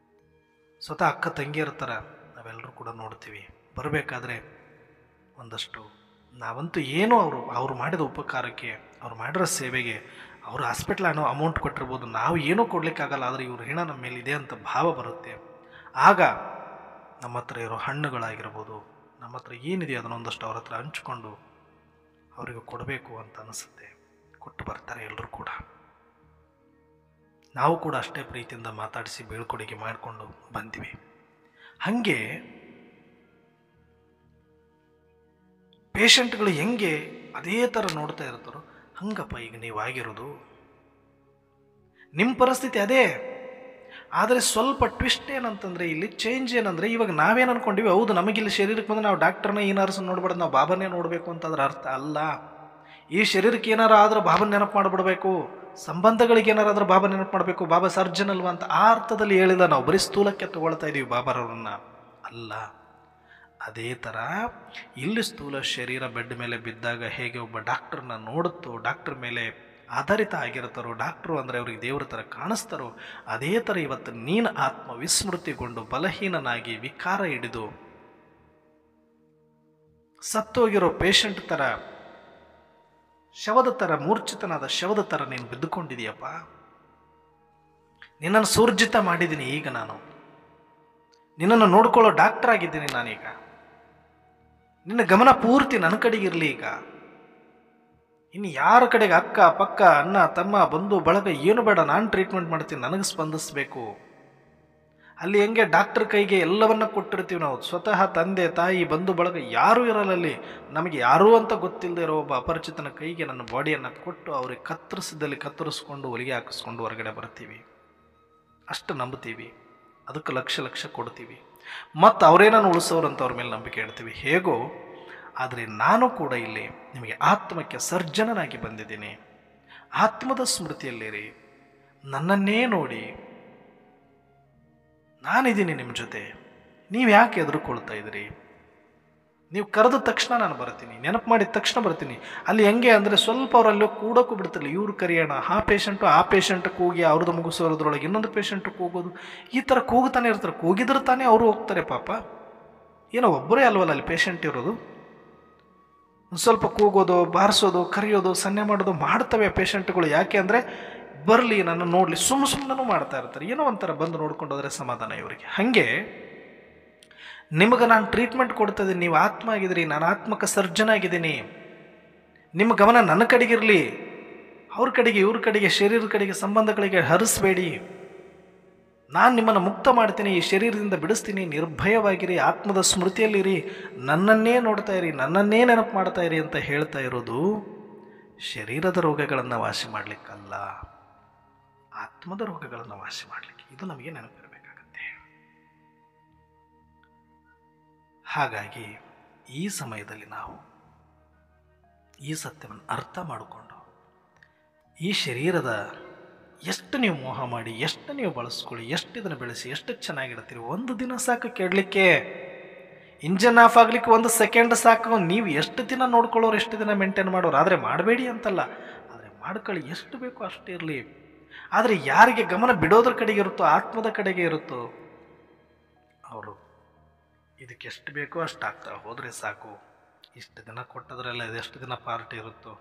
ಸ್ವತಃ ಅಕ್ಕ ತಂಗಿಯರ ಥರ ನಾವೆಲ್ಲರೂ ಕೂಡ ನೋಡ್ತೀವಿ. ಬರಬೇಕಾದ್ರೆ ಒಂದಷ್ಟು ನಾವಂತೂ ಏನೋ ಅವರು ಮಾಡಿದ ಉಪಕಾರಕ್ಕೆ, ಅವ್ರು ಮಾಡಿರೋ ಸೇವೆಗೆ ಅವರು ಹಾಸ್ಪಿಟ್ಲ್ ಅನ್ನೋ ಅಮೌಂಟ್ ಕೊಟ್ಟಿರ್ಬೋದು, ನಾವು ಏನೂ ಕೊಡಲಿಕ್ಕಾಗಲ್ಲ, ಆದರೆ ಇವ್ರ ಋಣ ನಮ್ಮ ಮೇಲಿದೆ ಅಂತ ಭಾವ ಬರುತ್ತೆ. ಆಗ ನಮ್ಮ ಹತ್ರ ಇರೋ ಹಣ್ಣುಗಳಾಗಿರ್ಬೋದು, ನಮ್ಮ ಹತ್ರ ಏನಿದೆ ಅದನ್ನೊಂದಷ್ಟು ಅವ್ರ ಹತ್ರ ಹಂಚ್ಕೊಂಡು ಅವರಿಗೆ ಕೊಡಬೇಕು ಅಂತ ಅನಿಸುತ್ತೆ. ಕೊಟ್ಟು ಬರ್ತಾರೆ ಎಲ್ಲರೂ ಕೂಡ. ನಾವು ಕೂಡ ಅಷ್ಟೇ ಪ್ರೀತಿಯಿಂದ ಮಾತಾಡಿಸಿ ಬೀಳ್ಕೊಡುಗೆ ಮಾಡಿಕೊಂಡು ಬಂದ್ವಿ. ಹಾಗೆ ಪೇಷಂಟ್ಗಳು ಹೆಂಗೆ ಅದೇ ಥರ ನೋಡ್ತಾ ಇರ್ತಾರೋ ಹಂಗಪ್ಪ ಈಗ ನೀವಾಗಿರೋದು, ನಿಮ್ಮ ಪರಿಸ್ಥಿತಿ ಅದೇ. ಆದರೆ ಸ್ವಲ್ಪ ಟ್ವಿಸ್ಟ್ ಏನಂತಂದರೆ, ಇಲ್ಲಿ ಚೇಂಜ್ ಏನಂದರೆ, ಇವಾಗ ನಾವೇನು ಅಂದ್ಕೊಂಡಿವಿ, ಹೌದು ನಮಗಿಲ್ಲಿ ಶರೀರಕ್ಕೆ ಬಂದರೆ ನಾವು ಡಾಕ್ಟರ್ನ ಈ ನರ್ಸನ್ನು ನೋಡ್ಬಾರ್ದು, ನಾವು ಬಾಬಾನೇ ನೋಡಬೇಕು ಅಂತಂದ್ರೆ ಅರ್ಥ ಅಲ್ಲ. ಈ ಶರೀರಕ್ಕೆ ಏನಾರ ಆದರೂ ಬಾಬನ ನೆನಪು ಮಾಡಿಬಿಡ್ಬೇಕು, ಸಂಬಂಧಗಳಿಗೆ ಏನಾರಾದ್ರೂ ಬಾಬಾ ನೆನಪು ಮಾಡಬೇಕು, ಬಾಬಾ ಸರ್ಜನ್ ಅಲ್ವಾ ಅಂತ ಆ ಅರ್ಥದಲ್ಲಿ ಹೇಳಿಲ್ಲ. ನಾವು ಬರೀ ಸ್ಥೂಲಕ್ಕೆ ತಗೊಳ್ತಾ ಇದ್ದೀವಿ ಬಾಬಾರವ್ರನ್ನ ಅಲ್ಲ. ಅದೇ ಥರ ಇಲ್ಲಿ ಸ್ಥೂಲ ಶರೀರ ಬೆಡ್ ಮೇಲೆ ಬಿದ್ದಾಗ ಹೇಗೆ ಒಬ್ಬ ಡಾಕ್ಟ್ರನ್ನ ನೋಡುತ್ತೋ, ಡಾಕ್ಟ್ರ್ ಮೇಲೆ ಆಧಾರಿತ ಆಗಿರ್ತಾರೋ, ಡಾಕ್ಟ್ರು ಅಂದರೆ ಅವ್ರಿಗೆ ದೇವ್ರ ಥರ ಕಾಣಿಸ್ತಾರೋ, ಅದೇ ಥರ ಇವತ್ತು ನೀನು ಆತ್ಮ ವಿಸ್ಮೃತಿಗೊಂಡು ಬಲಹೀನನಾಗಿ ವಿಕಾರ ಹಿಡಿದು ಸತ್ತೋಗಿರೋ ಪೇಷಂಟ್ ಥರ, ಶವದ ಥರ, ಮೂರ್ಛಿತನಾದ ಶವದ ಥರ ನೀನು ಬಿದ್ದುಕೊಂಡಿದೀಯಪ್ಪ. ನಿನ್ನನ್ನು ಸೂರ್ಜಿತ ಮಾಡಿದ್ದೀನಿ. ಈಗ ನಾನು ನಿನ್ನನ್ನು ನೋಡ್ಕೊಳ್ಳೋ ಡಾಕ್ಟರ್ ಆಗಿದ್ದೀನಿ. ನಾನೀಗ ನಿನ್ನ ಗಮನ ಪೂರ್ತಿ ನನ್ನ ಕಡೆಗಿರಲಿ. ಈಗ ಇನ್ನು ಯಾರ ಕಡೆಗೆ ಅಕ್ಕ ಪಕ್ಕ ಅಣ್ಣ ತಮ್ಮ ಬಂಧು ಬಳಗ ಏನು ಬೇಡ, ನಾನು ಟ್ರೀಟ್ಮೆಂಟ್ ಮಾಡ್ತೀನಿ, ನನಗೆ ಸ್ಪಂದಿಸಬೇಕು. ಅಲ್ಲಿ ಹೆಂಗೆ ಡಾಕ್ಟರ್ ಕೈಗೆ ಎಲ್ಲವನ್ನ ಕೊಟ್ಟಿರ್ತೀವಿ ನಾವು. ಸ್ವತಃ ತಂದೆ ತಾಯಿ ಬಂಧು ಬಳಗ ಯಾರೂ ಇರಲ್ಲ ಅಲ್ಲಿ. ನಮಗೆ ಯಾರೂ ಅಂತ ಗೊತ್ತಿಲ್ಲದೆ ಇರೋ ಒಬ್ಬ ಅಪರಿಚಿತನ ಕೈಗೆ ನನ್ನ ಬಾಡಿಯನ್ನು ಕೊಟ್ಟು ಅವ್ರಿಗೆ ಕತ್ತರಿಸಿದಲ್ಲಿ ಕತ್ತರಿಸ್ಕೊಂಡು ಹೊಲಿಗೆ ಹಾಕಿಸ್ಕೊಂಡು ಹೊರಗಡೆ ಬರ್ತೀವಿ. ಅಷ್ಟು ನಂಬ್ತೀವಿ, ಅದಕ್ಕೆ ಲಕ್ಷ ಲಕ್ಷ ಕೊಡ್ತೀವಿ, ಮತ್ತು ಅವರೇ ನಾನು ಉಳಿಸೋರು ಅಂತ ಅವ್ರ ಮೇಲೆ ನಂಬಿಕೆ ಇಡ್ತೀವಿ. ಹೇಗೋ ಆದರೆ ನಾನು ಕೂಡ ಇಲ್ಲಿ ನಿಮಗೆ ಆತ್ಮಕ್ಕೆ ಸರ್ಜನನಾಗಿ ಬಂದಿದ್ದೀನಿ. ಆತ್ಮದ ಸ್ಮೃತಿಯಲ್ಲಿರಿ, ನನ್ನನ್ನೇ ನೋಡಿ, ನಾನಿದ್ದೀನಿ ನಿಮ್ಮ ಜೊತೆ. ನೀವು ಯಾಕೆ ಎದುರುಕೊಳ್ತಾ ಇದ್ದೀರಿ? ನೀವು ಕರೆದ ತಕ್ಷಣ ನಾನು ಬರ್ತೀನಿ, ನೆನಪು ಮಾಡಿದ ತಕ್ಷಣ ಬರ್ತೀನಿ. ಅಲ್ಲಿ ಹೆಂಗೆ ಅಂದರೆ ಸ್ವಲ್ಪ ಅವರಲ್ಲಿ ಕೂಡೋಕ್ಕೂ ಬಿಡ್ತಿಲ್ಲ. ಇವ್ರು ಕರೆಯೋಣ, ಆ ಪೇಷಂಟ್ ಕೂಗಿ ಅವ್ರದ್ದು ಮುಗಿಸೋದ್ರೊಳಗೆ ಇನ್ನೊಂದು ಪೇಷಂಟ್ ಕೂಗೋದು, ಈ ಥರ ಕೂಗ್ತಾನೆ ಇರ್ತಾರೆ. ಕೂಗಿದ್ರೆ ತಾನೇ ಅವರು ಹೋಗ್ತಾರೆ ಪಾಪ. ಏನೋ ಒಬ್ಬರೇ ಅಲ್ವಲ್ಲ ಅಲ್ಲಿ ಪೇಷಂಟ್ ಇರೋದು. ಒಂದು ಸ್ವಲ್ಪ ಕೂಗೋದು, ಬಾರಿಸೋದು, ಕರೆಯೋದು, ಸನ್ನೆ ಮಾಡೋದು ಮಾಡ್ತವೆ ಪೇಷಂಟ್ಗಳು. ಯಾಕೆ ಅಂದರೆ ಬರಲಿ, ನನ್ನ ನೋಡಲಿ, ಸುಮ್ಮನೂ ಮಾಡ್ತಾ ಇರ್ತಾರೆ. ಏನೋ ಒಂಥರ ಬಂದು ನೋಡ್ಕೊಂಡು ಹೋದರೆ ಸಮಾಧಾನ ಇವರಿಗೆ. ಹಾಗೆ ನಿಮಗೆ ನಾನು ಟ್ರೀಟ್ಮೆಂಟ್ ಕೊಡ್ತಾ ಇದ್ದೀನಿ, ನೀವು ಆತ್ಮ ಆಗಿದ್ದೀರಿ, ನಾನು ಆತ್ಮಕ ಸರ್ಜನ ಆಗಿದ್ದೀನಿ. ನಿಮ್ಮ ಗಮನ ನನ್ನ ಕಡೆಗಿರಲಿ, ಅವ್ರ ಕಡೆಗೆ ಇವ್ರ ಕಡೆಗೆ ಶರೀರದ ಕಡೆಗೆ ಸಂಬಂಧಗಳಿಗೆ ಹರಿಸಬೇಡಿ. ನಾನು ನಿಮ್ಮನ್ನು ಮುಕ್ತ ಮಾಡ್ತೀನಿ, ಈ ಶರೀರದಿಂದ ಬಿಡಿಸ್ತೀನಿ, ನಿರ್ಭಯವಾಗಿರಿ, ಆತ್ಮದ ಸ್ಮೃತಿಯಲ್ಲಿರಿ, ನನ್ನನ್ನೇ ನೋಡ್ತಾ ಇರಿ, ನನ್ನನ್ನೇ ನೆನಪು ಮಾಡ್ತಾ ಇರಿ ಅಂತ ಹೇಳ್ತಾ ಇರೋದು ಶರೀರದ ರೋಗಗಳನ್ನು ವಾಸಿ ಮಾಡಲಿಕ್ಕಲ್ಲ, ಆತ್ಮದ ರೋಗಗಳನ್ನು ವಾಸಿ ಮಾಡಲಿಕ್ಕೆ. ಇದು ನಮಗೆ ನೆನಪಿರಬೇಕಾಗತ್ತೆ. ಹಾಗಾಗಿ ಈ ಸಮಯದಲ್ಲಿ ನಾವು ಈ ಸತ್ಯವನ್ನು ಅರ್ಥ ಮಾಡಿಕೊಂಡು, ಈ ಶರೀರದ ಎಷ್ಟು ನೀವು ಮೋಹ ಮಾಡಿ, ಎಷ್ಟು ನೀವು ಬಳಸ್ಕೊಳ್ಳಿ, ಎಷ್ಟು ಇದನ್ನು ಬೆಳೆಸಿ, ಎಷ್ಟು ಚೆನ್ನಾಗಿಡ್ತೀರಿ. ಒಂದು ದಿನ ಸಾಕು ಕೆಡಲಿಕ್ಕೆ. ಇಂಜನ್ ಆಫ್ ಆಗಲಿಕ್ಕೆ 1 ಸೆಕೆಂಡ್ ಸಾಕು. ನೀವು ಎಷ್ಟು ದಿನ ನೋಡ್ಕೊಳ್ಳೋರು, ಎಷ್ಟು ದಿನ ಮೇಂಟೈನ್ ಮಾಡೋರು. ಆದರೆ ಮಾಡಬೇಡಿ ಅಂತಲ್ಲ, ಆದರೆ ಮಾಡ್ಕೊಳ್ಳಿ, ಎಷ್ಟು ಬೇಕೋ ಅಷ್ಟು ಇರಲಿ. ಆದರೆ ಯಾರಿಗೆ ಗಮನ ಬಿಡೋದ್ರ ಕಡೆಗೆ ಇರುತ್ತೋ, ಆತ್ಮದ ಕಡೆಗೆ ಇರುತ್ತೋ, ಅವರು ಇದಕ್ಕೆ ಎಷ್ಟು ಬೇಕೋ ಅಷ್ಟು ಆಗ್ತಾ ಹೋದರೆ ಸಾಕು. ಇಷ್ಟು ದಿನ ಕೊಟ್ಟದ್ರೆಲ್ಲ ಇದೆಷ್ಟು ದಿನ ಪಾರ್ಟಿ ಇರುತ್ತೋ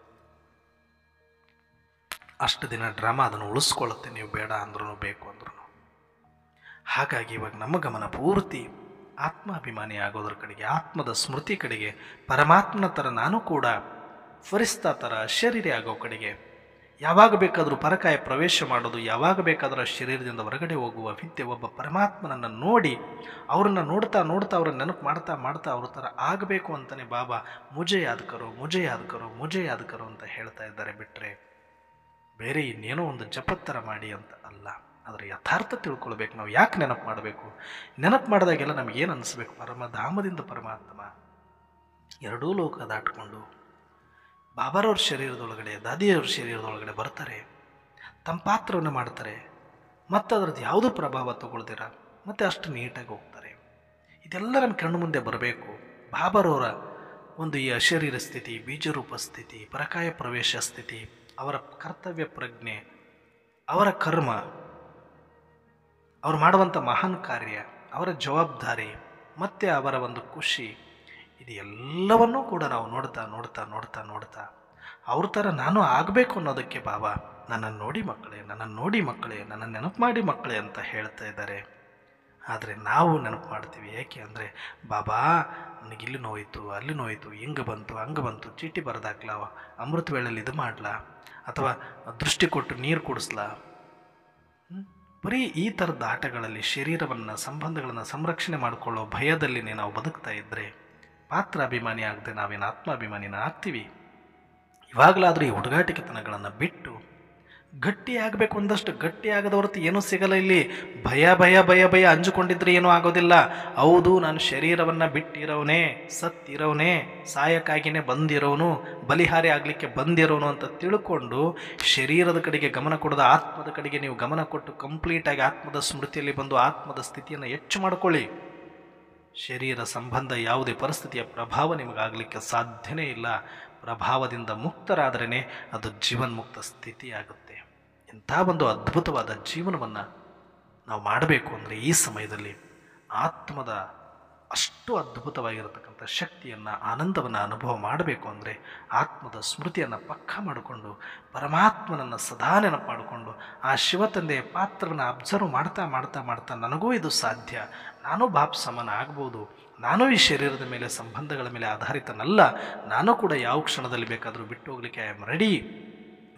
ಅಷ್ಟು ದಿನ ಡ್ರಾಮಾ ಅದನ್ನು ಉಳಿಸ್ಕೊಳ್ಳುತ್ತೆ, ನೀವು ಬೇಡ ಅಂದ್ರೂ ಬೇಕು ಅಂದ್ರೂ. ಹಾಗಾಗಿ ಇವಾಗ ನಮ್ಮ ಗಮನ ಪೂರ್ತಿ ಆತ್ಮಾಭಿಮಾನಿ ಆಗೋದ್ರ ಕಡೆಗೆ, ಆತ್ಮದ ಸ್ಮೃತಿ ಕಡೆಗೆ, ಪರಮಾತ್ಮನ ಥರ ನಾನು ಕೂಡ ಫರಿಸ್ತಾ ಥರ ಶರೀರ ಆಗೋ ಕಡೆಗೆ. ಯಾವಾಗ ಬೇಕಾದರೂ ಪರಕಾಯ ಪ್ರವೇಶ ಮಾಡೋದು, ಯಾವಾಗ ಬೇಕಾದರೂ ಶರೀರದಿಂದ ಹೊರಗಡೆ ಹೋಗುವ ವಿದ್ಯೆ. ಒಬ್ಬ ಪರಮಾತ್ಮನನ್ನು ನೋಡಿ, ಅವರನ್ನು ನೋಡ್ತಾ ನೋಡ್ತಾ ಅವ್ರನ್ನ ನೆನಪು ಮಾಡ್ತಾ ಮಾಡ್ತಾ ಅವ್ರ ಥರ ಆಗಬೇಕು ಅಂತಲೇ ಬಾಬಾ ಮುಜೆ ಯಾದ್ ಕರೋ, ಮುಜೆ ಯಾದ್ ಕರೋ, ಮುಜೆ ಯಾದ್ ಕರೋ ಅಂತ ಹೇಳ್ತಾ ಇದ್ದಾರೆ. ಬಿಟ್ಟರೆ ಬೇರೆ ಇನ್ನೇನೋ ಒಂದು ಜಪತ್ತರ ಮಾಡಿ ಅಂತ ಅಲ್ಲ. ಅದರ ಯಥಾರ್ಥ ತಿಳ್ಕೊಳ್ಬೇಕು. ನಾವು ಯಾಕೆ ನೆನಪು ಮಾಡಬೇಕು? ನೆನಪು ಮಾಡಿದಾಗೆಲ್ಲ ನಮಗೇನು ಅನಿಸ್ಬೇಕು? ಪರಮಧಾಮದಿಂದ ಪರಮಾತ್ಮ ಎರಡೂ ಲೋಕ ದಾಟಿಕೊಂಡು ಬಾಬಾರವ್ರ ಶರೀರದೊಳಗಡೆ, ದಾದಿಯವ್ರ ಶರೀರದೊಳಗಡೆ ಬರ್ತಾರೆ, ತಮ್ಮ ಪಾತ್ರವನ್ನು ಮಾಡ್ತಾರೆ, ಮತ್ತು ಅದರದ್ದು ಯಾವುದೂ ಪ್ರಭಾವ ತಗೊಳ್ದಿರ ಮತ್ತು ಅಷ್ಟು ನೀಟಾಗಿ ಹೋಗ್ತಾರೆ. ಇದೆಲ್ಲ ನಮ್ಮ ಕಣ್ಣು ಮುಂದೆ ಬರಬೇಕು. ಬಾಬಾರವರ ಒಂದು ಈ ಅಶರೀರ ಸ್ಥಿತಿ, ಬೀಜರೂಪ ಸ್ಥಿತಿ, ಪರಕಾಯ ಪ್ರವೇಶ ಸ್ಥಿತಿ, ಅವರ ಕರ್ತವ್ಯ ಪ್ರಜ್ಞೆ, ಅವರ ಕರ್ಮ, ಅವರು ಮಾಡುವಂಥ ಮಹಾನ್ ಕಾರ್ಯ, ಅವರ ಜವಾಬ್ದಾರಿ ಮತ್ತು ಅವರ ಒಂದು ಖುಷಿ, ಇದು ಎಲ್ಲವನ್ನೂ ಕೂಡ ನಾವು ನೋಡ್ತಾ ನೋಡ್ತಾ ನೋಡ್ತಾ ನೋಡ್ತಾ ಅವ್ರ ಥರ ನಾನು ಆಗಬೇಕು ಅನ್ನೋದಕ್ಕೆ ಬಾಬಾ ನನ್ನನ್ನು ನೋಡಿ ಮಕ್ಕಳೇ, ನನ್ನನ್ನು ನೋಡಿ ಮಕ್ಕಳೇ, ನನ್ನನ್ನು ನೆನಪು ಮಾಡಿ ಮಕ್ಕಳೇ ಅಂತ ಹೇಳ್ತಾ ಇದ್ದಾರೆ. ಆದರೆ ನಾವು ನೆನಪು ಮಾಡ್ತೀವಿ. ಏಕೆ ಅಂದರೆ ಬಾಬಾ ನನಗಿಲ್ಲಿ ನೋಯಿತು, ಅಲ್ಲಿ ನೋಯಿತು, ಹಿಂಗೆ ಬಂತು, ಹಂಗೆ ಬಂತು, ಚೀಟಿ ಬರೆದಾಕ್ಲಾ, ಅಮೃತ ವೇಳೆಯಲ್ಲಿ ಇದು ಮಾಡಲಾ, ಅಥವಾ ದೃಷ್ಟಿ ಕೊಟ್ಟು ನೀರು ಕುಡಿಸ್ಲಾ. ಬರೀ ಈ ಥರದ ಆಟಗಳಲ್ಲಿ ಶರೀರವನ್ನು, ಸಂಬಂಧಗಳನ್ನು ಸಂರಕ್ಷಣೆ ಮಾಡಿಕೊಳ್ಳೋ ಭಯದಲ್ಲಿನೇ ನಾವು ಬದುಕ್ತಾ ಇದ್ದರೆ ಪಾತ್ರ ಅಭಿಮಾನಿ ಆಗದೆ ನಾವೇನು ಆತ್ಮಾಭಿಮಾನಿನ ಆಗ್ತೀವಿ? ಇವಾಗಲಾದರೂ ಈ ಹುಡುಗಾಟಿಕೆತನಗಳನ್ನು ಬಿಟ್ಟು ಗಟ್ಟಿಯಾಗಬೇಕು. ಒಂದಷ್ಟು ಗಟ್ಟಿಯಾಗದ ಹೊರತು ಏನೂ ಸಿಗಲ್ಲ ಇಲ್ಲಿ. ಭಯ ಭಯ ಭಯ ಭಯ ಅಂಜುಕೊಂಡಿದ್ರೆ ಏನೂ ಆಗೋದಿಲ್ಲ. ಹೌದು, ನಾನು ಶರೀರವನ್ನು ಬಿಟ್ಟಿರೋನೇ, ಸತ್ತಿರೋನೇ, ಸಾಯಕ್ಕಾಗಿಯೇ ಬಂದಿರೋನು, ಬಲಿಹಾರಿ ಆಗಲಿಕ್ಕೆ ಬಂದಿರೋನು ಅಂತ ತಿಳ್ಕೊಂಡು ಶರೀರದ ಕಡೆಗೆ ಗಮನ ಕೊಡದ ಆತ್ಮದ ಕಡೆಗೆ ನೀವು ಗಮನ ಕೊಟ್ಟು ಕಂಪ್ಲೀಟಾಗಿ ಆತ್ಮದ ಸ್ಮೃತಿಯಲ್ಲಿ ಬಂದು ಆತ್ಮದ ಸ್ಥಿತಿಯನ್ನು ಹೆಚ್ಚು ಮಾಡಿಕೊಳ್ಳಿ. ಶರೀರ ಸಂಬಂಧ ಯಾವುದೇ ಪರಿಸ್ಥಿತಿಯ ಪ್ರಭಾವ ನಿಮಗಾಗಲಿಕ್ಕೆ ಸಾಧ್ಯನೇ ಇಲ್ಲ. ಪ್ರಭಾವದಿಂದ ಮುಕ್ತರಾದ್ರೇ ಅದು ಜೀವನ್ಮುಕ್ತ ಸ್ಥಿತಿಯಾಗುತ್ತೆ. ಇಂಥ ಒಂದು ಅದ್ಭುತವಾದ ಜೀವನವನ್ನು ನಾವು ಮಾಡಬೇಕು ಅಂದರೆ ಈ ಸಮಯದಲ್ಲಿ ಆತ್ಮದ ಅಷ್ಟು ಅದ್ಭುತವಾಗಿರತಕ್ಕಂಥ ಶಕ್ತಿಯನ್ನು, ಆನಂದವನ್ನು ಅನುಭವ ಮಾಡಬೇಕು ಅಂದರೆ ಆತ್ಮದ ಸ್ಮೃತಿಯನ್ನು ಪಕ್ಕ ಮಾಡಿಕೊಂಡು ಪರಮಾತ್ಮನನ್ನು ಸದಾ ನೆನಪು ಮಾಡಿಕೊಂಡು ಆ ಶಿವತಂದೆಯ ಪಾತ್ರವನ್ನು ಅಬ್ಸರ್ವ್ ಮಾಡ್ತಾ ಮಾಡ್ತಾ ಮಾಡ್ತಾ ನನಗೂ ಇದು ಸಾಧ್ಯ, ನಾನು ಬಾಪ್ ಸಮಾನ ಆಗ್ಬೋದು, ನಾನು ಈ ಶರೀರದ ಮೇಲೆ, ಸಂಬಂಧಗಳ ಮೇಲೆ ಆಧಾರಿತನಲ್ಲ, ನಾನು ಕೂಡ ಯಾವ ಕ್ಷಣದಲ್ಲಿ ಬೇಕಾದರೂ ಬಿಟ್ಟು ಹೋಗಲಿಕ್ಕೆ ಐ ಆಮ್ ರೆಡಿ.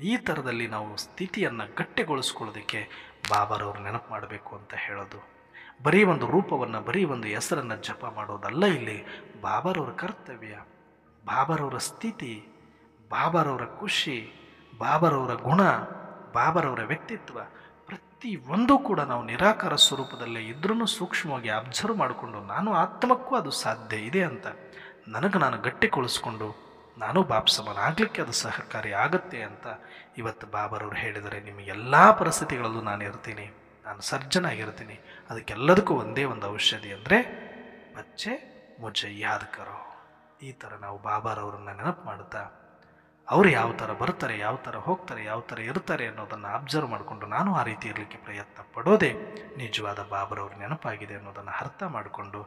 ಈ ಥರದಲ್ಲಿ ನಾವು ಸ್ಥಿತಿಯನ್ನು ಗಟ್ಟಿಗೊಳಿಸ್ಕೊಳ್ಳೋದಕ್ಕೆ ಬಾಬಾರವ್ರು ನೆನಪು ಮಾಡಬೇಕು ಅಂತ ಹೇಳೋದು. ಬರೀ ಒಂದು ರೂಪವನ್ನು, ಬರೀ ಒಂದು ಹೆಸರನ್ನು ಜಪ ಮಾಡೋದಲ್ಲ ಇಲ್ಲಿ ಬಾಬಾರವರ ಕರ್ತವ್ಯ, ಬಾಬಾರವರ ಸ್ಥಿತಿ, ಬಾಬಾರವರ ಖುಷಿ, ಬಾಬಾರವರ ಗುಣ, ಬಾಬಾರವರ ವ್ಯಕ್ತಿತ್ವ ಪ್ರತಿಯೊಂದು ಕೂಡ ನಾವು ನಿರಾಕಾರ ಸ್ವರೂಪದಲ್ಲೇ ಇದ್ರೂ ಸೂಕ್ಷ್ಮವಾಗಿ ಅಬ್ಸರ್ವ್ ಮಾಡಿಕೊಂಡು ನಾನು ಆತ್ಮಕ್ಕೂ ಅದು ಸಾಧ್ಯ ಇದೆ ಅಂತ ನನಗೆ ನಾನು ಗಟ್ಟಿಗೊಳಿಸ್ಕೊಂಡು ನಾನು ಬಾಪ್ಸಮನಾಗಲಿಕ್ಕೆ ಅದು ಸಹಕಾರಿ ಆಗುತ್ತೆ ಅಂತ ಇವತ್ತು ಬಾಬಾರವರು ಹೇಳಿದರೆ ನಿಮ್ಮ ಎಲ್ಲ ಪರಿಸ್ಥಿತಿಗಳಲ್ಲೂ ನಾನು ಇರ್ತೀನಿ, ನಾನು ಸರ್ಜನಾಗಿರ್ತೀನಿ. ಅದಕ್ಕೆಲ್ಲದಕ್ಕೂ ಒಂದೇ ಒಂದು ಔಷಧಿ ಅಂದರೆ ಬಚ್ಚೆ ಮುಜೆ ಯಾದ್ ಕರೋ. ಈ ಥರ ನಾವು ಬಾಬಾರವರನ್ನು ನೆನಪು ಮಾಡ್ತಾ ಅವರು ಯಾವ ಥರ ಬರ್ತಾರೆ, ಯಾವ ಥರ ಹೋಗ್ತಾರೆ, ಯಾವ ಥರ ಇರ್ತಾರೆ ಅನ್ನೋದನ್ನು ಅಬ್ಸರ್ವ್ ಮಾಡಿಕೊಂಡು ನಾನು ಆ ರೀತಿ ಇರಲಿಕ್ಕೆ ಪ್ರಯತ್ನ ಪಡೋದೇ ನಿಜವಾದ ಬಾಬಾರವ್ರ ನೆನಪಾಗಿದೆ ಅನ್ನೋದನ್ನು ಅರ್ಥ ಮಾಡಿಕೊಂಡು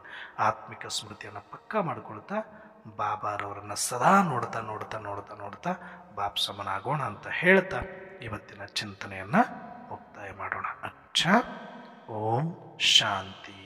ಆತ್ಮಿಕ ಸ್ಮೃತಿಯನ್ನು ಪಕ್ಕಾ ಮಾಡಿಕೊಳ್ತಾ ಬಾಬಾರವರನ್ನು ಸದಾ ನೋಡ್ತಾ ನೋಡ್ತಾ ನೋಡ್ತಾ ನೋಡ್ತಾ ಬಾಪ್ ಸಮನಾಗೋಣ ಅಂತ ಹೇಳ್ತಾ ಇವತ್ತಿನ ಚಿಂತನೆಯನ್ನು ಮುಕ್ತಾಯ ಮಾಡೋಣ. ಅಚ್ಚ. ಓಂ ಶಾಂತಿ.